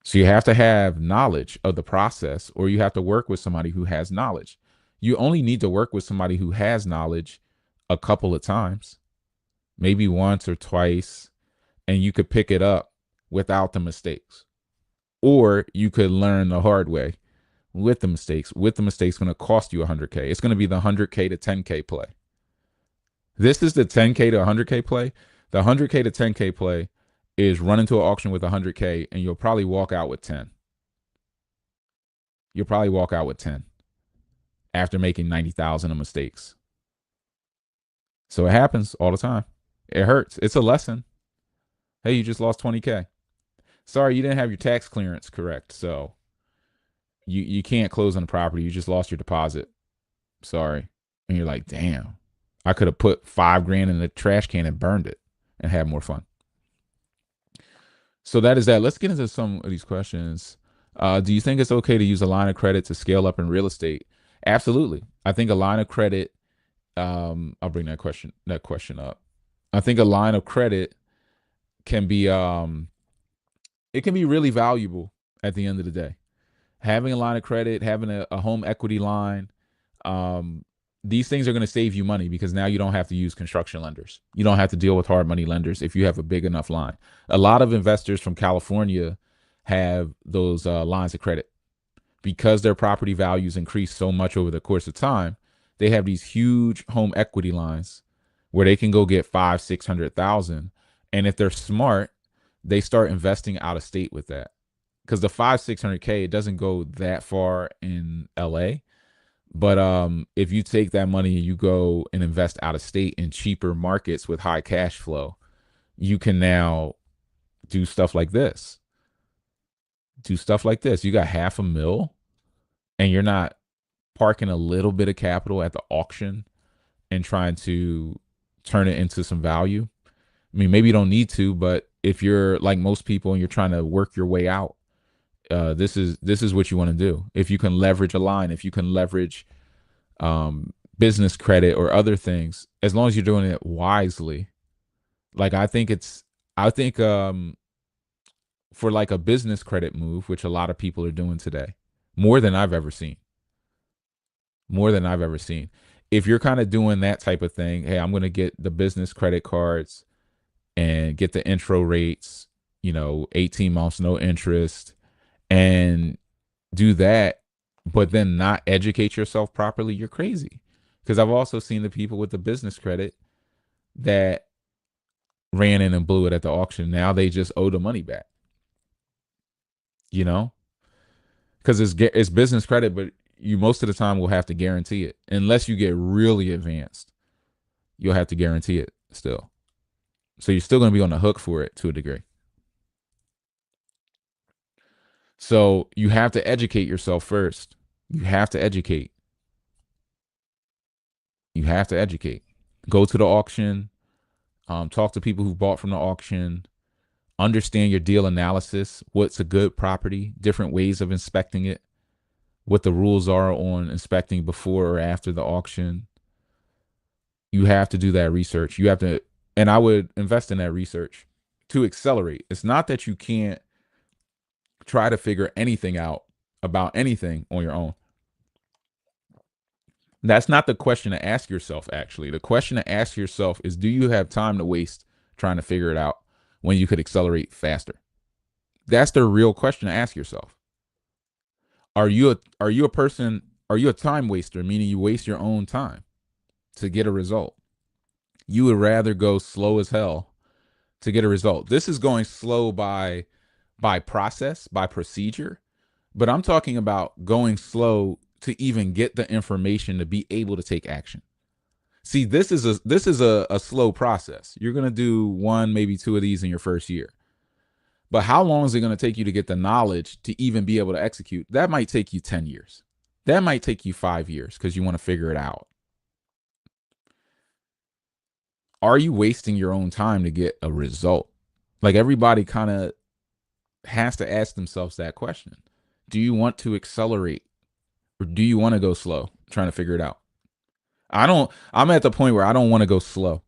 So you have to have knowledge of the process, or you have to work with somebody who has knowledge. You only need to work with somebody who has knowledge a couple of times, maybe once or twice, and you could pick it up without the mistakes. Or you could learn the hard way with the mistakes. With the mistakes going to cost you 100K. It's going to be the 100K to 10K play. This is the 10K to 100K play. The 100K to 10K play is run into an auction with 100K and you'll probably walk out with 10. You'll probably walk out with 10 after making 90,000 of mistakes. So it happens all the time. It hurts. It's a lesson. Hey, you just lost 20K. Sorry, you didn't have your tax clearance correct. So you can't close on the property. You just lost your deposit. Sorry. And you're like, damn, I could have put 5 grand in the trash can and burned it and had more fun. So that is that. Let's get into some of these questions. Do you think it's okay to use a line of credit to scale up in real estate? Absolutely. I think a line of credit, I'll bring that question up. I think a line of credit can be it can be really valuable at the end of the day. Having a line of credit, having a home equity line, these things are going to save you money because now you don't have to use construction lenders. You don't have to deal with hard money lenders if you have a big enough line. A lot of investors from California have those lines of credit because their property values increase so much over the course of time. They have these huge home equity lines where they can go get 500,000, 600,000. And if they're smart, they start investing out of state with that. Because the 500,000, 600K, it doesn't go that far in LA. But if you take that money and you go and invest out of state in cheaper markets with high cash flow, you can now do stuff like this. You got $500,000 and you're not parking a little bit of capital at the auction and trying to turn it into some value. I mean, maybe you don't need to, but if you're like most people and you're trying to work your way out, this is what you want to do. If you can leverage a line, if you can leverage business credit or other things, as long as you're doing it wisely. Like I think for like a business credit move, which a lot of people are doing today, more than I've ever seen. If you're kind of doing that type of thing, hey, I'm going to get the business credit cards and get the intro rates, 18 months, no interest, and do that, but then not educate yourself properly, you're crazy. Because I've also seen the people with the business credit that ran in and blew it at the auction. Now they just owe the money back, because it's business credit, but you most of the time will have to guarantee it. Unless you get really advanced, you'll have to guarantee it still. So you're still going to be on the hook for it to a degree. So you have to educate yourself first. You have to educate. Go to the auction. Talk to people who bought from the auction. understand your deal analysis, what's a good property, different ways of inspecting it, what the rules are on inspecting before or after the auction. You have to do that research. You have to, and I would invest in that research to accelerate. It's not that you can't try to figure anything out about anything on your own. That's not the question to ask yourself, actually. The question to ask yourself is, do you have time to waste trying to figure it out when you could accelerate faster? That's the real question to ask yourself. Are you a person, are you a time waster, meaning you waste your own time to get a result? You would rather go slow as hell to get a result. This is going slow by process, by procedure, but I'm talking about going slow to even get the information to be able to take action. See, this is a slow process. You're gonna do one, maybe two of these in your first year. But how long is it going to take you to get the knowledge to even be able to execute? That might take you 10 years. That might take you 5 years because you want to figure it out. Are you wasting your own time to get a result? Like, everybody kind of has to ask themselves that question. Do you want to accelerate, or do you want to go slow trying to figure it out? I'm at the point where I don't want to go slow.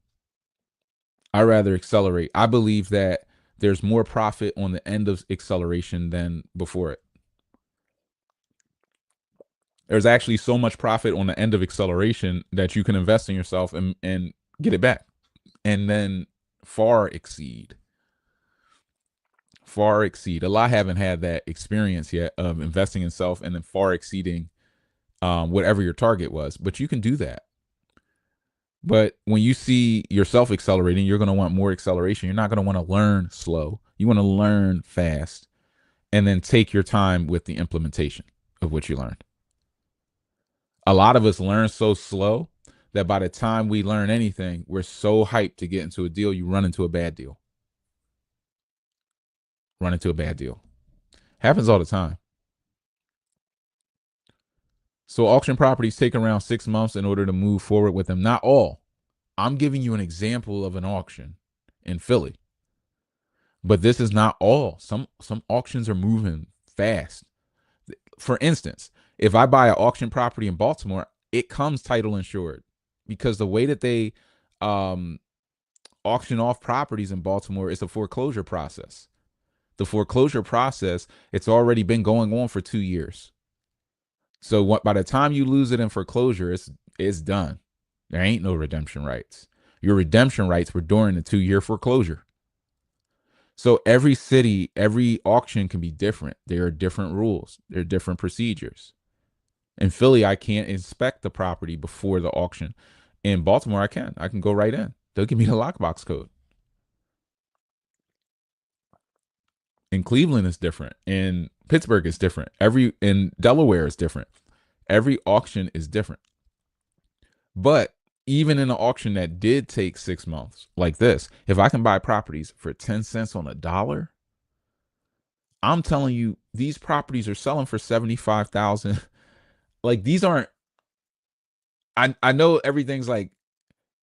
I rather accelerate. I believe that there's more profit on the end of acceleration than before it. There's actually so much profit on the end of acceleration that you can invest in yourself and get it back, and then far exceed. Far exceed. A lot haven't had that experience yet of investing in self and then far exceeding whatever your target was, but you can do that. But when you see yourself accelerating, you're going to want more acceleration. You're not going to want to learn slow. You want to learn fast and then take your time with the implementation of what you learned. A lot of us learn so slow that by the time we learn anything, we're so hyped to get into a deal, you run into a bad deal. Run into a bad deal. Happens all the time. So auction properties take around 6 months in order to move forward with them. Not all. I'm giving you an example of an auction in Philly. But this is not all. Some auctions are moving fast. For instance, if I buy an auction property in Baltimore, it comes title insured, because the way that they auction off properties in Baltimore is a foreclosure process. The foreclosure process, it's already been going on for 2 years. So by the time you lose it in foreclosure, it's done. There ain't no redemption rights. Your redemption rights were during the 2-year foreclosure. So every city, every auction can be different. There are different rules. There are different procedures. In Philly, I can't inspect the property before the auction. In Baltimore, I can. I can go right in. They'll give me the lockbox code. In Cleveland, it's different. In Pittsburgh, it's different. In Delaware, it's different. Every auction is different. But even in an auction that did take 6 months, like this, if I can buy properties for 10 cents on a dollar, I'm telling you, these properties are selling for 75,000. Like, these aren't, I know everything's like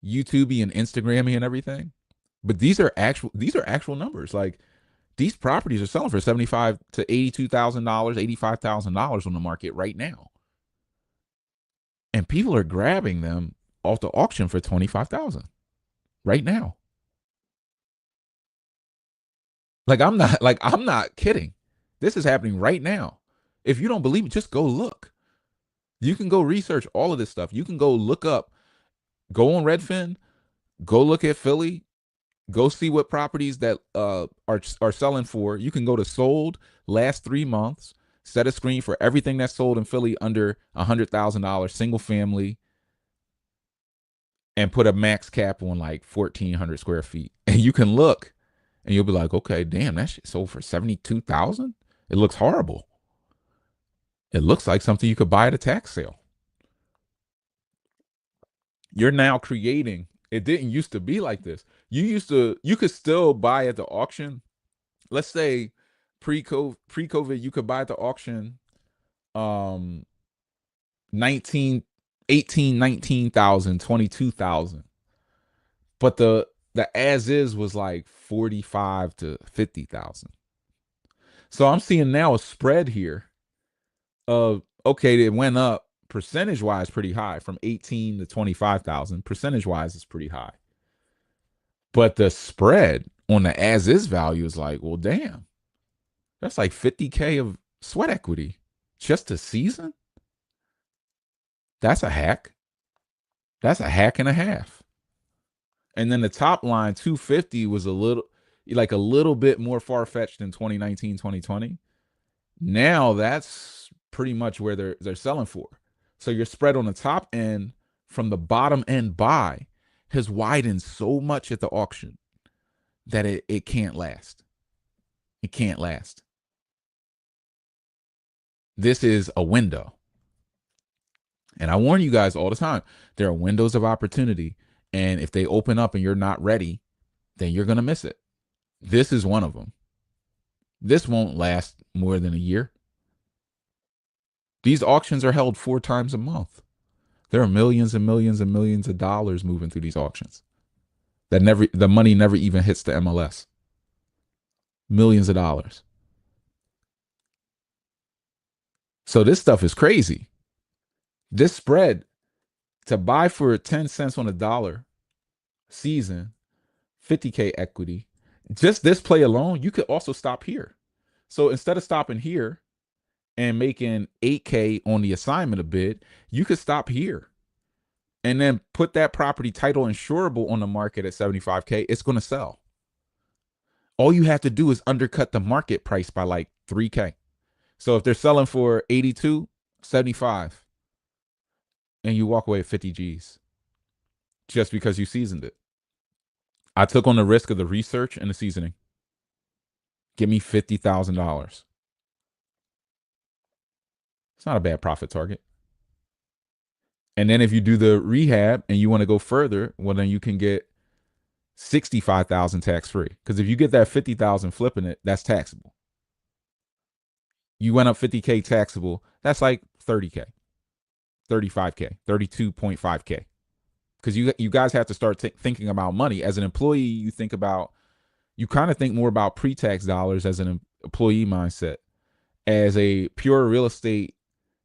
YouTubey and Instagrammy and everything, but these are actual numbers. Like, these properties are selling for $75,000 to $82,000, $85,000 on the market right now. And people are grabbing them off the auction for 25,000 right now. I'm not kidding. This is happening right now. If you don't believe it, just go look. You can go research all of this stuff. You can go look up, go on Redfin, go look at Philly, go see what properties that are selling for. You can go to sold last 3 months, set a screen for everything that's sold in Philly under $100,000 single family, and put a max cap on like 1,400 square feet. And you can look and you'll be like, okay, damn, that shit sold for 72,000. It looks horrible. It looks like something you could buy at a tax sale. You're now creating. It didn't used to be like this. You could still buy at the auction. Let's say pre-COVID, you could buy at the auction 19, 18, 19,000, 22,000. But The as is was like 45 to 50,000. So I'm seeing now a spread here of, okay, it went up percentage wise pretty high from 18 to 25,000. Percentage wise is pretty high. But the spread on the as is value is like, well, damn, that's like 50K of sweat equity just a season. That's a hack. That's a hack and a half. And then the top line 250 was a little bit more far fetched than 2019, 2020. Now that's pretty much where they're selling for. So your spread on the top end from the bottom end buy has widened so much at the auction that it can't last. It can't last. This is a window. And I warn you guys all the time, there are windows of opportunity. And if they open up and you're not ready, then you're going to miss it. This is one of them. This won't last more than a year. These auctions are held 4 times a month. There are millions and millions and millions of dollars moving through these auctions. The money never even hits the MLS. Millions of dollars. So this stuff is crazy. This spread to buy for 10 cents on a dollar season, 50K equity, just this play alone, you could also stop here. So instead of stopping here and making 8K on the assignment a bid, you could stop here and then put that property title insurable on the market at 75K. It's going to sell. All you have to do is undercut the market price by like 3K. So if they're selling for 82, 75, and you walk away at 50 G's just because you seasoned it. I took on the risk of the research and the seasoning. Give me $50,000. It's not a bad profit target. And then if you do the rehab and you want to go further, well, then you can get 65,000 tax free. Because if you get that 50,000 flipping it, that's taxable. You went up 50K taxable, that's like 30K, 35K, 32.5K. Because you guys have to start thinking about money. As an employee, you kind of think more about pre-tax dollars as an employee mindset. As a pure real estate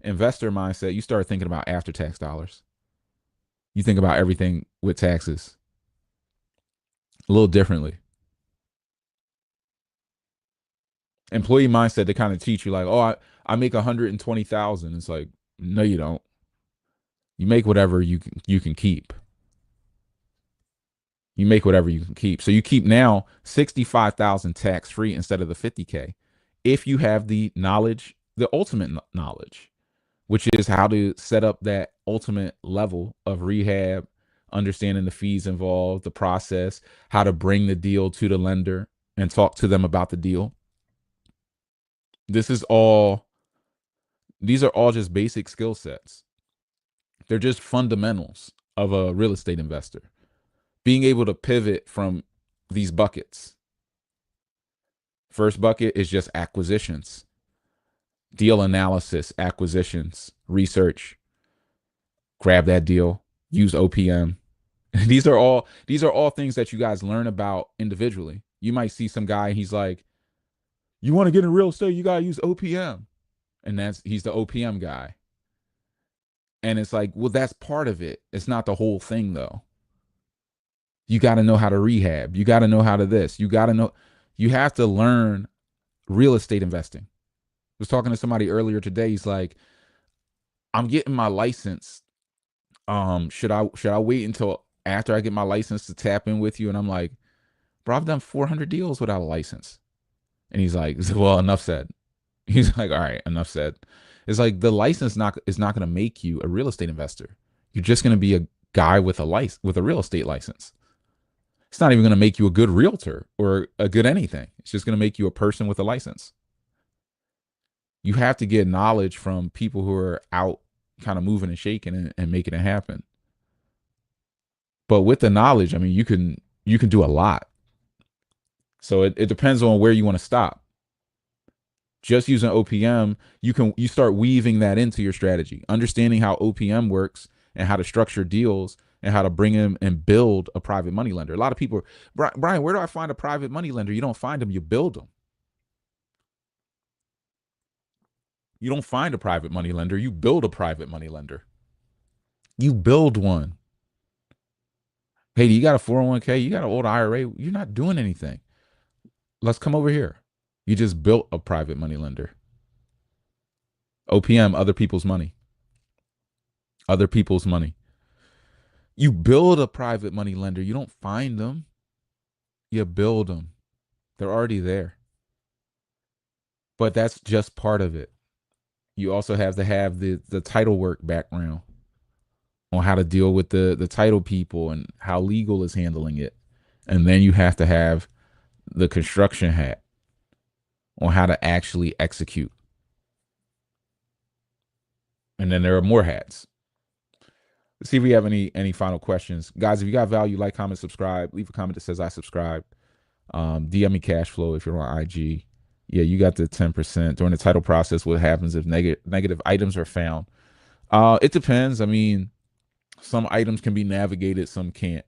investor mindset, you start thinking about after-tax dollars. You think about everything with taxes a little differently. Employee mindset, they kind of teach you like, oh, I make 120,000. It's like, no, you don't. You make whatever you can keep. You make whatever you can keep. So you keep now 65,000 tax free instead of the 50K. If you have the knowledge, the ultimate knowledge, which is how to set up that ultimate level of rehab, understanding the fees involved, the process, how to bring the deal to the lender and talk to them about the deal. These are all just basic skill sets. They're just fundamentals of a real estate investor. Being able to pivot from these buckets. First bucket is just acquisitions, deal analysis, acquisitions, research, grab that deal, use OPM. These are all things that you guys learn about individually. You might see some guy, he's like, you want to get in real estate, you got to use OPM. And he's the OPM guy. And it's like, well, that's part of it. It's not the whole thing though. You got to know how to rehab. You got to know how to this. You have to learn real estate investing. I was talking to somebody earlier today. He's like, I'm getting my license. Should I wait until after I get my license to tap in with you? And I'm like, bro, I've done 400 deals without a license. And he's like, well, enough said. He's like, all right, enough said. It's like the license is not going to make you a real estate investor. You're just going to be a guy with a real estate license. It's not even going to make you a good realtor or a good anything. It's just going to make you a person with a license. You have to get knowledge from people who are out kind of moving and shaking and making it happen. But with the knowledge, I mean, you can do a lot. So it depends on where you want to stop. Just using OPM, you start weaving that into your strategy, understanding how OPM works and how to structure deals and how to bring in and build a private money lender. A lot of people, Brian, where do I find a private money lender? You don't find them, you build them. You don't find a private money lender, you build a private money lender. You build one. Hey, you got a 401k, you got an old IRA, you're not doing anything. Let's come over here. You just built a private money lender. OPM, other people's money. Other people's money. You build a private money lender. You don't find them. You build them. They're already there. But that's just part of it. You also have to have the title work background on how to deal with the title people and how legal is handling it. And then you have to have the construction hat on how to actually execute. And then there are more hats. Let's see if we have any final questions. Guys, if you got value, like, comment, subscribe. Leave a comment that says I subscribed. DM me cash flow if you're on IG. Yeah, you got the 10%. During the title process, what happens if negative items are found? It depends. I mean, some items can be navigated, some can't.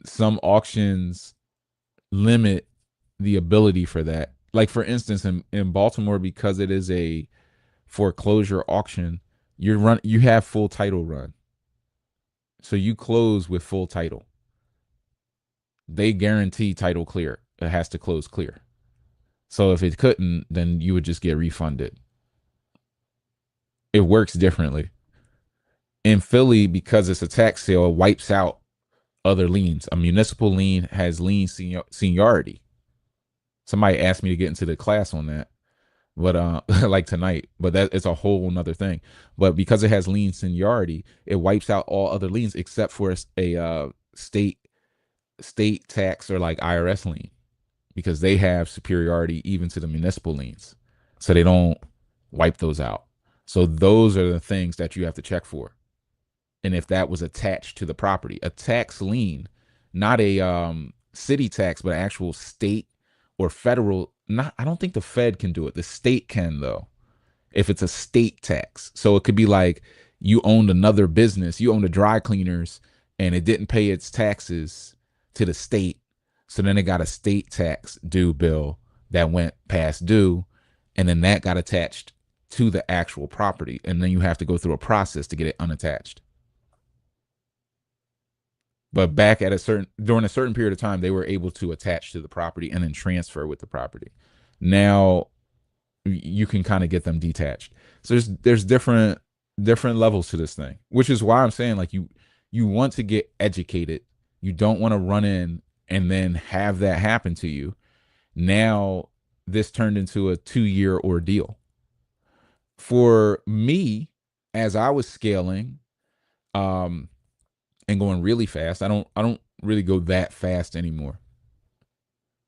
Some auctions limit the ability for that. Like, for instance, in Baltimore, because it is a foreclosure auction, you have full title run. So you close with full title. They guarantee title clear. It has to close clear. So if it couldn't, then you would just get refunded. It works differently. In Philly, because it's a tax sale, it wipes out other liens. A municipal lien has lien seniority. Somebody asked me to get into the class on that, but like tonight, but that it's a whole nother thing. But because it has lien seniority, it wipes out all other liens except for a state tax or like IRS lien, because they have superiority even to the municipal liens, so they don't wipe those out. So those are the things that you have to check for. And if that was attached to the property, a tax lien, not a city tax, but actual state or federal. Not, I don't think the Fed can do it. The state can, though, if it's a state tax. So it could be like you owned another business, you owned a dry cleaners, and it didn't pay its taxes to the state. So then it got a state tax due bill that went past due, and then that got attached to the actual property. And then you have to go through a process to get it unattached. But back at during a certain period of time, they were able to attach to the property and then transfer with the property. Now you can kind of get them detached. So there's different levels to this thing, which is why I'm saying, like, you want to get educated. You don't want to run in and then have that happen to you. Now this turned into a 2-year ordeal. For me, as I was scaling, and going really fast. I don't really go that fast anymore.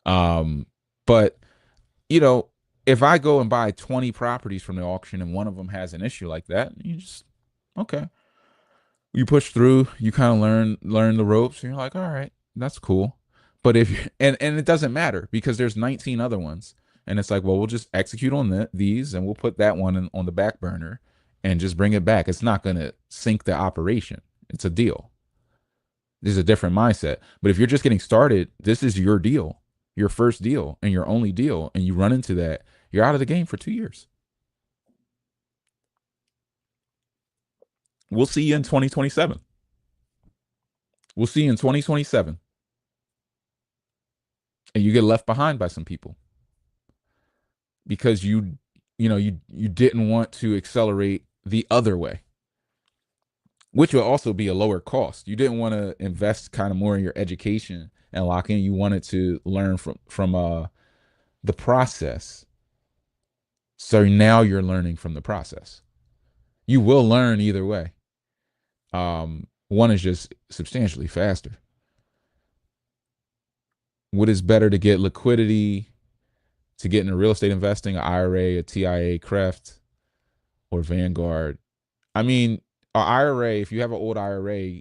But you know, if I go and buy 20 properties from the auction and one of them has an issue like that, you just okay. You push through, you kind of learn the ropes, and you're like, all right, that's cool. But if and it doesn't matter because there's 19 other ones, and it's like, well, we'll just execute on these, and we'll put that one on the back burner, and just bring it back. It's not going to sink the operation. It's a deal. This is a different mindset. But if you're just getting started, this is your deal, your first deal and your only deal, and you run into that, you're out of the game for 2 years. We'll see you in 2027. We'll see you in 2027. And you get left behind by some people because you didn't want to accelerate the other way, which will also be a lower cost. You didn't want to invest kind of more in your education and lock in. You wanted to learn from the process. So now you're learning from the process. You will learn either way. One is just substantially faster. What is better to get liquidity to get into real estate investing, an IRA, a TIA, CREFT, or Vanguard? I mean, an IRA, if you have an old IRA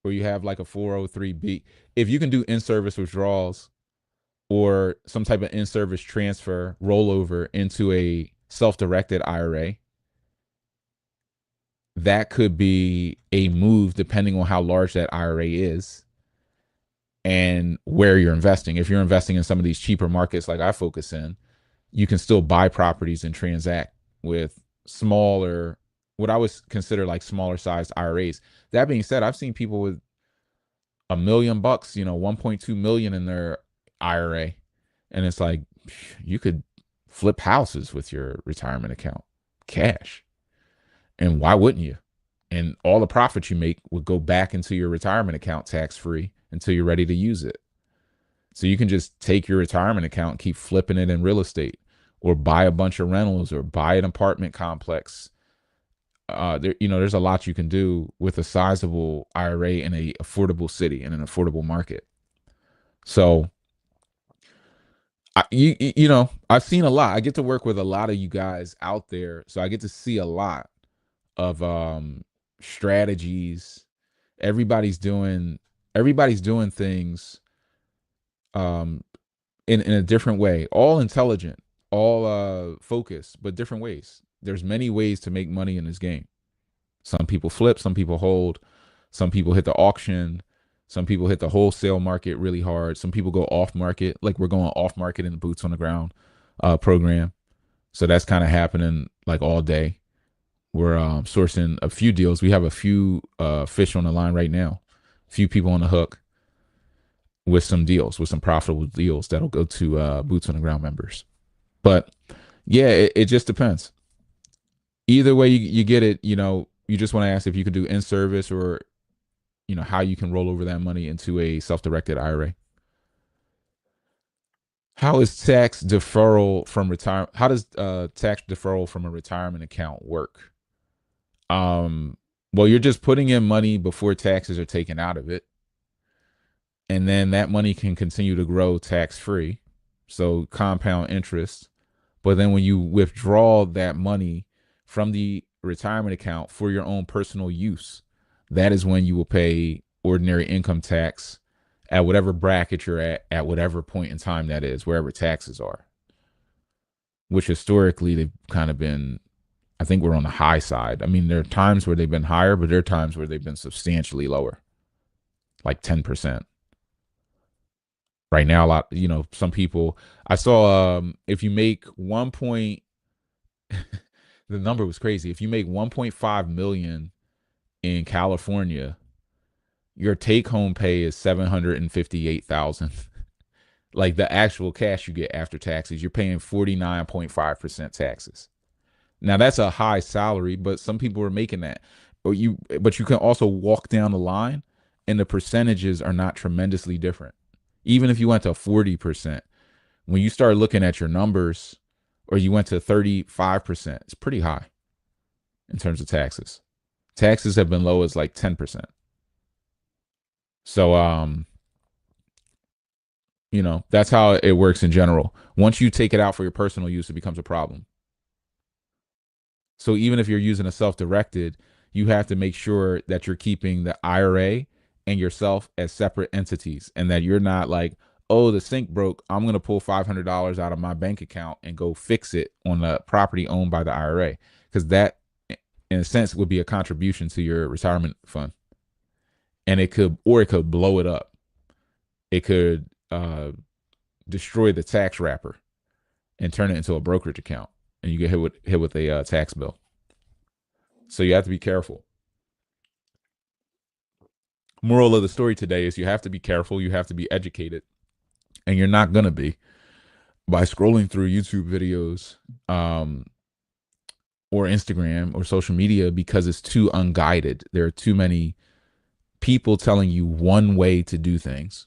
or you have like a 403B, if you can do in-service withdrawals or some type of in-service transfer rollover into a self-directed IRA, that could be a move depending on how large that IRA is and where you're investing. If you're investing in some of these cheaper markets like I focus in, you can still buy properties and transact with smaller, what I would consider like smaller sized IRAs. That being said, I've seen people with $1 million, 1.2 million in their IRA. And it's like, you could flip houses with your retirement account, cash. And why wouldn't you? And all the profits you make would go back into your retirement account tax free until you're ready to use it. So you can just take your retirement account and keep flipping it in real estate, or buy a bunch of rentals, or buy an apartment complex. There's a lot you can do with a sizable IRA in a affordable city in an affordable market. So, I've seen a lot. I get to work with a lot of you guys out there, so I get to see a lot of strategies. Everybody's doing everybody's doing things um in a different way, all intelligent, all focused, but different ways. There's many ways to make money in this game. Some people flip, some people hold, some people hit the auction, some people hit the wholesale market really hard, some people go off market, like we're going off market in the boots on the ground program. So that's kind of happening like all day. We're sourcing a few deals. We have a few fish on the line right now, a few people on the hook with some deals, with some profitable deals that'll go to boots on the ground members. But yeah, it just depends. Either way you get it, you just want to ask if you could do in service, or how you can roll over that money into a self-directed IRA. How is tax deferral from retirement? How does tax deferral from a retirement account work? Well, you're just putting in money before taxes are taken out of it, and then that money can continue to grow tax free, so compound interest. But then when you withdraw that money from the retirement account for your own personal use, that is when you will pay ordinary income tax at whatever bracket you're at whatever point in time that is, wherever taxes are. Which historically they've kind of been, I think we're on the high side. I mean, there are times where they've been higher, but there are times where they've been substantially lower, like 10%. Right now, a lot, some people, I saw if you make the number was crazy. If you make 1.5 million in California, your take home pay is 758,000. Like the actual cash you get after taxes, you're paying 49.5% taxes. Now that's a high salary, but some people are making that. But you can also walk down the line and the percentages are not tremendously different. Even if you went to 40%, when you start looking at your numbers, or you went to 35%, it's pretty high in terms of taxes. Taxes have been low as like 10%. So that's how it works in general. Once you take it out for your personal use, it becomes a problem. So even if you're using a self-directed, you have to make sure that you're keeping the IRA and yourself as separate entities, and that you're not like, oh, the sink broke, I'm going to pull $500 out of my bank account and go fix it on the property owned by the IRA. Because that, in a sense, would be a contribution to your retirement fund. And it could blow it up. It could destroy the tax wrapper and turn it into a brokerage account, and you get hit with a tax bill. So you have to be careful. Moral of the story today is you have to be careful. You have to be educated, and you're not going to be by scrolling through YouTube videos or Instagram or social media, because it's too unguided. There are too many people telling you one way to do things,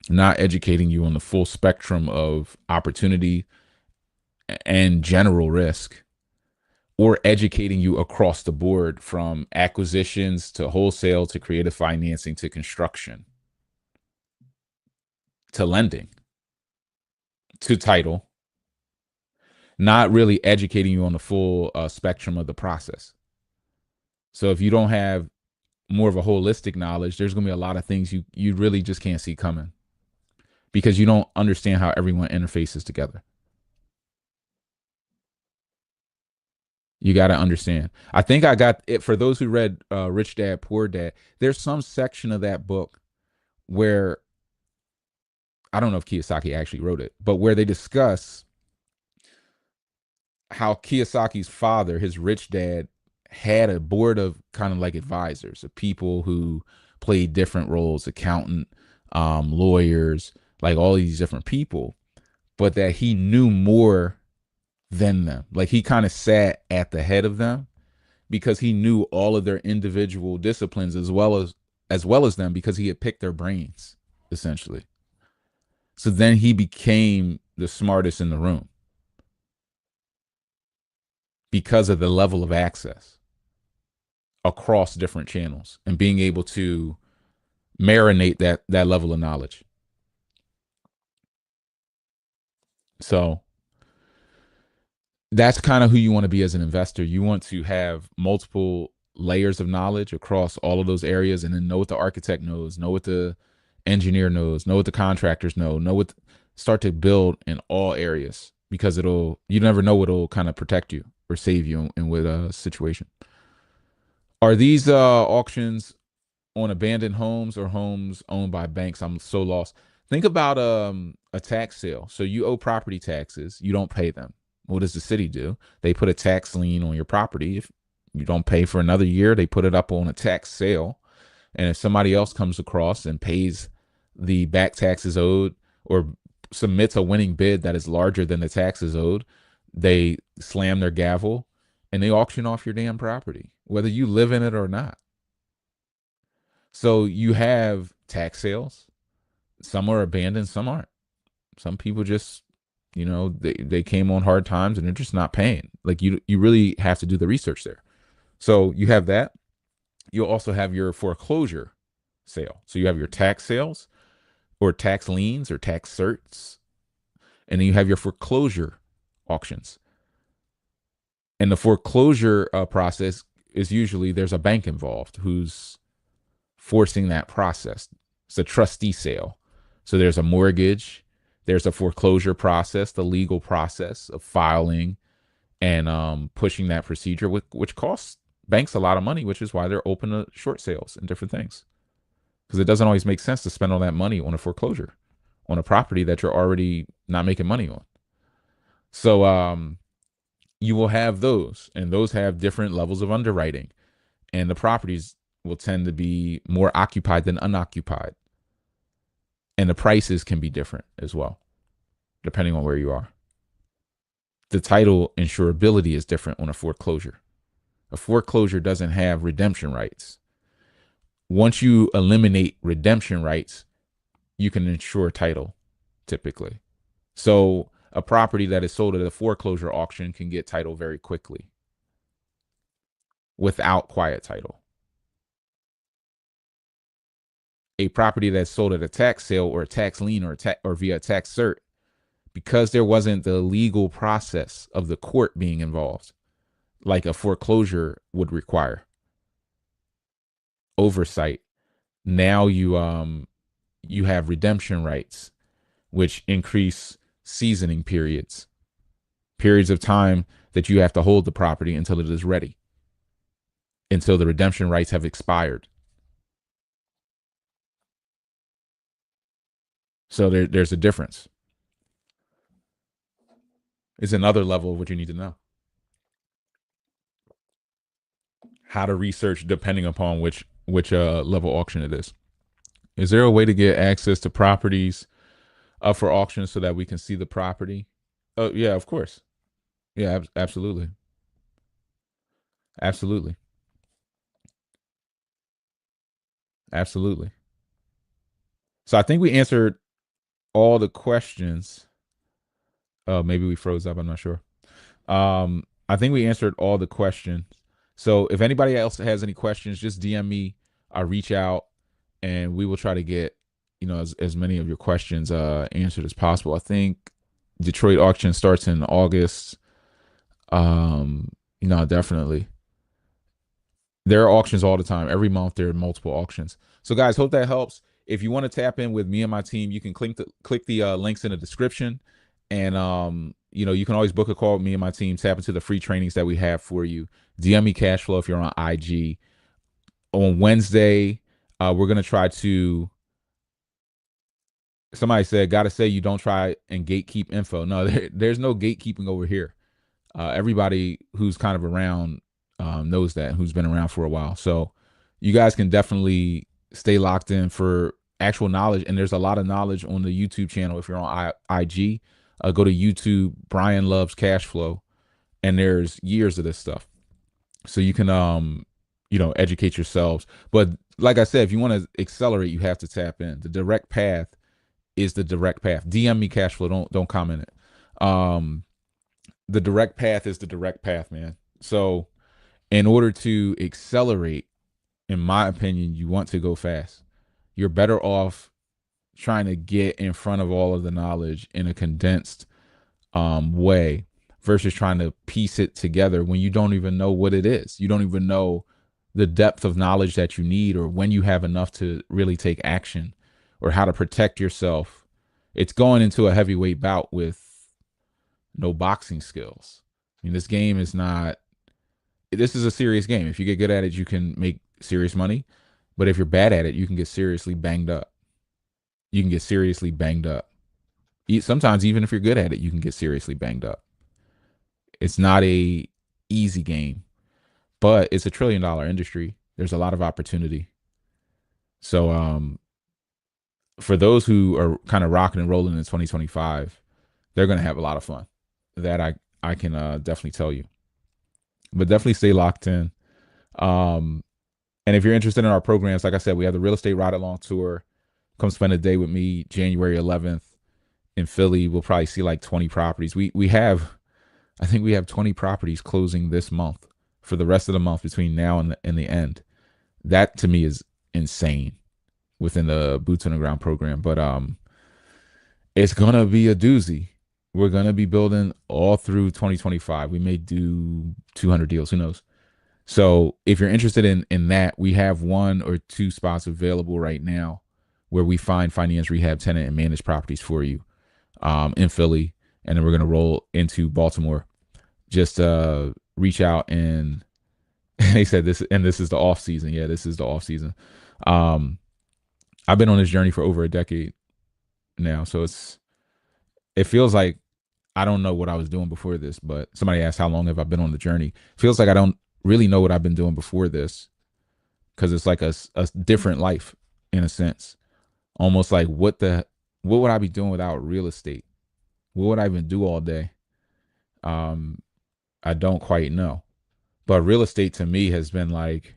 not educating you on the full spectrum of opportunity and general risk, or educating you across the board from acquisitions to wholesale to creative financing to construction to lending to title, not really educating you on the full spectrum of the process. So if you don't have more of a holistic knowledge, there's going to be a lot of things you really just can't see coming, because you don't understand how everyone interfaces together. You got to understand. I think I got it for those who read Rich Dad Poor Dad. There's some section of that book where I don't know if Kiyosaki actually wrote it, but where they discuss how Kiyosaki's father, his rich dad, had a board of kind of like advisors of people who played different roles, accountant, lawyers, like all these different people, but that he knew more than them. Like he kind of sat at the head of them because he knew all of their individual disciplines as well as them because he had picked their brains essentially. So then he became the smartest in the room because of the level of access across different channels and being able to marinate that level of knowledge. So that's kind of who you want to be as an investor. You want to have multiple layers of knowledge across all of those areas and then know what the architect knows, know what the engineer knows, know what the contractors know what start to build in all areas because you never know what'll kind of protect you or save you in with a situation. Are these auctions on abandoned homes or homes owned by banks? I'm so lost. Think about a tax sale. So you owe property taxes, you don't pay them. What does the city do? They put a tax lien on your property. If you don't pay for another year, they put it up on a tax sale. And if somebody else comes across and pays the back taxes owed or submits a winning bid that is larger than the taxes owed, they slam their gavel and they auction off your damn property, whether you live in it or not. So you have tax sales. Some are abandoned, some aren't. Some people just, they came on hard times and they're just not paying. Like you really have to do the research there. So you have that. You'll also have your foreclosure sale. So you have your tax sales or tax liens or tax certs. And then you have your foreclosure auctions. And the foreclosure process is usually there's a bank involved who's forcing that process. It's a trustee sale. So there's a mortgage, there's a foreclosure process, the legal process of filing and pushing that procedure, which costs banks a lot of money, which is why they're open to short sales and different things. Because it doesn't always make sense to spend all that money on a foreclosure on a property that you're already not making money on. So you will have those, and those have different levels of underwriting, and the properties will tend to be more occupied than unoccupied. And the prices can be different as well, depending on where you are. The title insurability is different on a foreclosure. A foreclosure doesn't have redemption rights. Once you eliminate redemption rights, you can insure title typically. So a property that is sold at a foreclosure auction can get title very quickly without quiet title. A property that's sold at a tax sale or a tax lien or via a tax cert, because there wasn't the legal process of the court being involved, like a foreclosure would require oversight. Now you have redemption rights, which increase seasoning periods of time that you have to hold the property until it is ready, until the redemption rights have expired. So there's a difference. It's another level of what you need to know. How to research depending upon which level auction it is. Is there a way to get access to properties up for auction so that we can see the property? Oh yeah, of course. Yeah, absolutely, absolutely, absolutely. So I think we answered all the questions. Oh, maybe we froze up. I'm not sure. I think we answered all the questions. So if anybody else has any questions, just DM me. I'll reach out and we will try to get, as many of your questions answered as possible. I think Detroit auction starts in August. Definitely. There are auctions all the time. Every month there are multiple auctions. So guys, hope that helps. If you want to tap in with me and my team, you can click the links in the description. And You can always book a call with me and my team, tap into the free trainings that we have for you. DM me cash flow if you're on IG. On Wednesday, we're going to try to, somebody said, got to say you don't try and gatekeep info. No, there's no gatekeeping over here. Everybody who's kind of around knows that, who's been around for a while. So you guys can definitely stay locked in for actual knowledge. And there's a lot of knowledge on the YouTube channel. If you're on IG, go to YouTube, Brian Loves Cash Flow, and there's years of this stuff. So you can, educate yourselves. But like I said, if you want to accelerate, you have to tap in. The direct path is the direct path. DM me cash flow. Don't comment it. The direct path is the direct path, man. So in order to accelerate, in my opinion, you want to go fast. You're better off trying to get in front of all of the knowledge in a condensed way versus trying to piece it together when you don't even know what it is. You don't even know the depth of knowledge that you need, or when you have enough to really take action, or how to protect yourself. It's going into a heavyweight bout with no boxing skills. I mean, this game is not, this is a serious game. If you get good at it, you can make serious money. But if you're bad at it, you can get seriously banged up. You can get seriously banged up. Sometimes even if you're good at it, you can get seriously banged up. It's not a easy game, but it's $1 trillion industry. There's a lot of opportunity. So for those who are kind of rocking and rolling in 2025, they're going to have a lot of fun. That I can definitely tell you. But definitely stay locked in. And if you're interested in our programs, like I said, we have the Real Estate Ride Along Tour. Come spend a day with me January 11th in Philly. We'll probably see like 20 properties. We have, I think we have 20 properties closing this month for the rest of the month between now and the end. That to me is insane within the Boots on the Ground program. But it's going to be a doozy. We're going to be building all through 2025. We may do 200 deals. Who knows? So if you're interested in that, we have 1 or 2 spots available right now where we find finance, rehab, tenant, and managed properties for you in Philly. And then we're going to roll into Baltimore. Just reach out and they said this, and this is the off season. Yeah, this is the off season. I've been on this journey for over a decade now. So it feels like I don't know what I was doing before this, but somebody asked how long have I been on the journey. It feels like I don't really know what I've been doing before this, because it's like a different life in a sense. Almost like what would I be doing without real estate? What would I even do all day? I don't quite know. But real estate to me has been like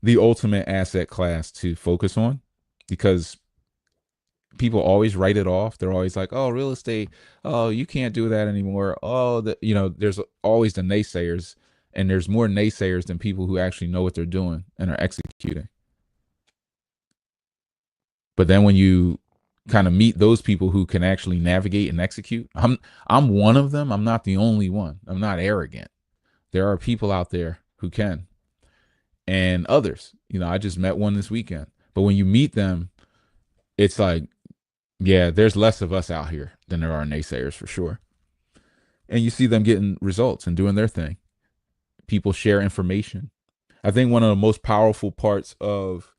the ultimate asset class to focus on, because people always write it off. They're always like, oh, real estate, oh, you can't do that anymore. Oh, there's always the naysayers, and there's more naysayers than people who actually know what they're doing and are executing. But then when you kind of meet those people who can actually navigate and execute, I'm one of them. I'm not the only one. I'm not arrogant. There are people out there who can, and others. I just met one this weekend. But when you meet them, it's like, yeah, there's less of us out here than there are naysayers for sure. And you see them getting results and doing their thing. People share information. I think one of the most powerful parts of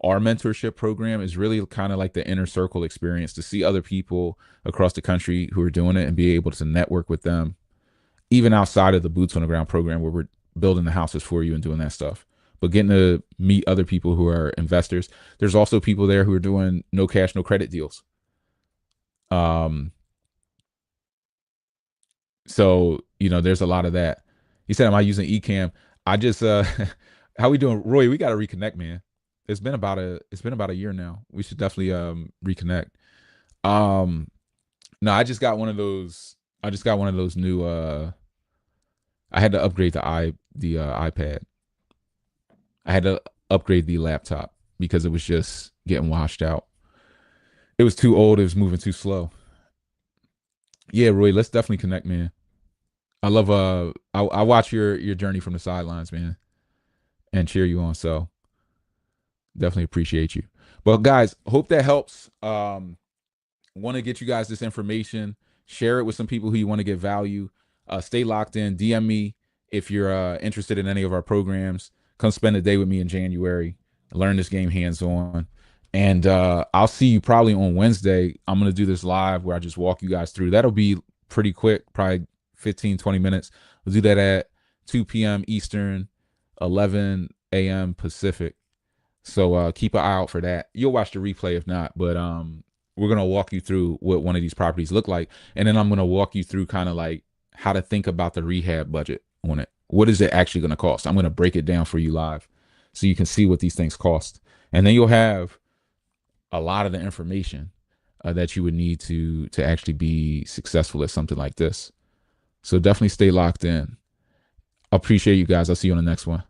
our mentorship program is really kind of like the inner circle experience, to see other people across the country who are doing it and be able to network with them, even outside of the Boots on the Ground program where we're building the houses for you and doing that stuff. But getting to meet other people who are investors. There's also people there who are doing no cash, no credit deals. So, there's a lot of that. He said, am I using eCam? I just, how we doing? Roy, we got to reconnect, man. It's been about a year now. We should definitely reconnect. No, I just got one of those new I had to upgrade the iPad. I had to upgrade the laptop because it was just getting washed out. It was too old, it was moving too slow. Yeah, Roy, let's definitely connect, man. I love I watch your journey from the sidelines, man, and cheer you on. So definitely appreciate you. Well, guys, hope that helps. Want to get you guys this information. Share it with some people who you want to get value. Stay locked in. DM me if you're interested in any of our programs. Come spend a day with me in January. Learn this game hands on. And I'll see you probably on Wednesday. I'm going to do this live where I just walk you guys through. That'll be pretty quick, probably 15, 20 minutes. We'll do that at 2 p.m. Eastern, 11 a.m. Pacific. So keep an eye out for that. You'll watch the replay if not, but we're going to walk you through what one of these properties look like. And then I'm going to walk you through kind of like how to think about the rehab budget on it. What is it actually going to cost? I'm going to break it down for you live so you can see what these things cost. And then you'll have a lot of the information that you would need to actually be successful at something like this. So definitely stay locked in. I appreciate you guys. I'll see you on the next one.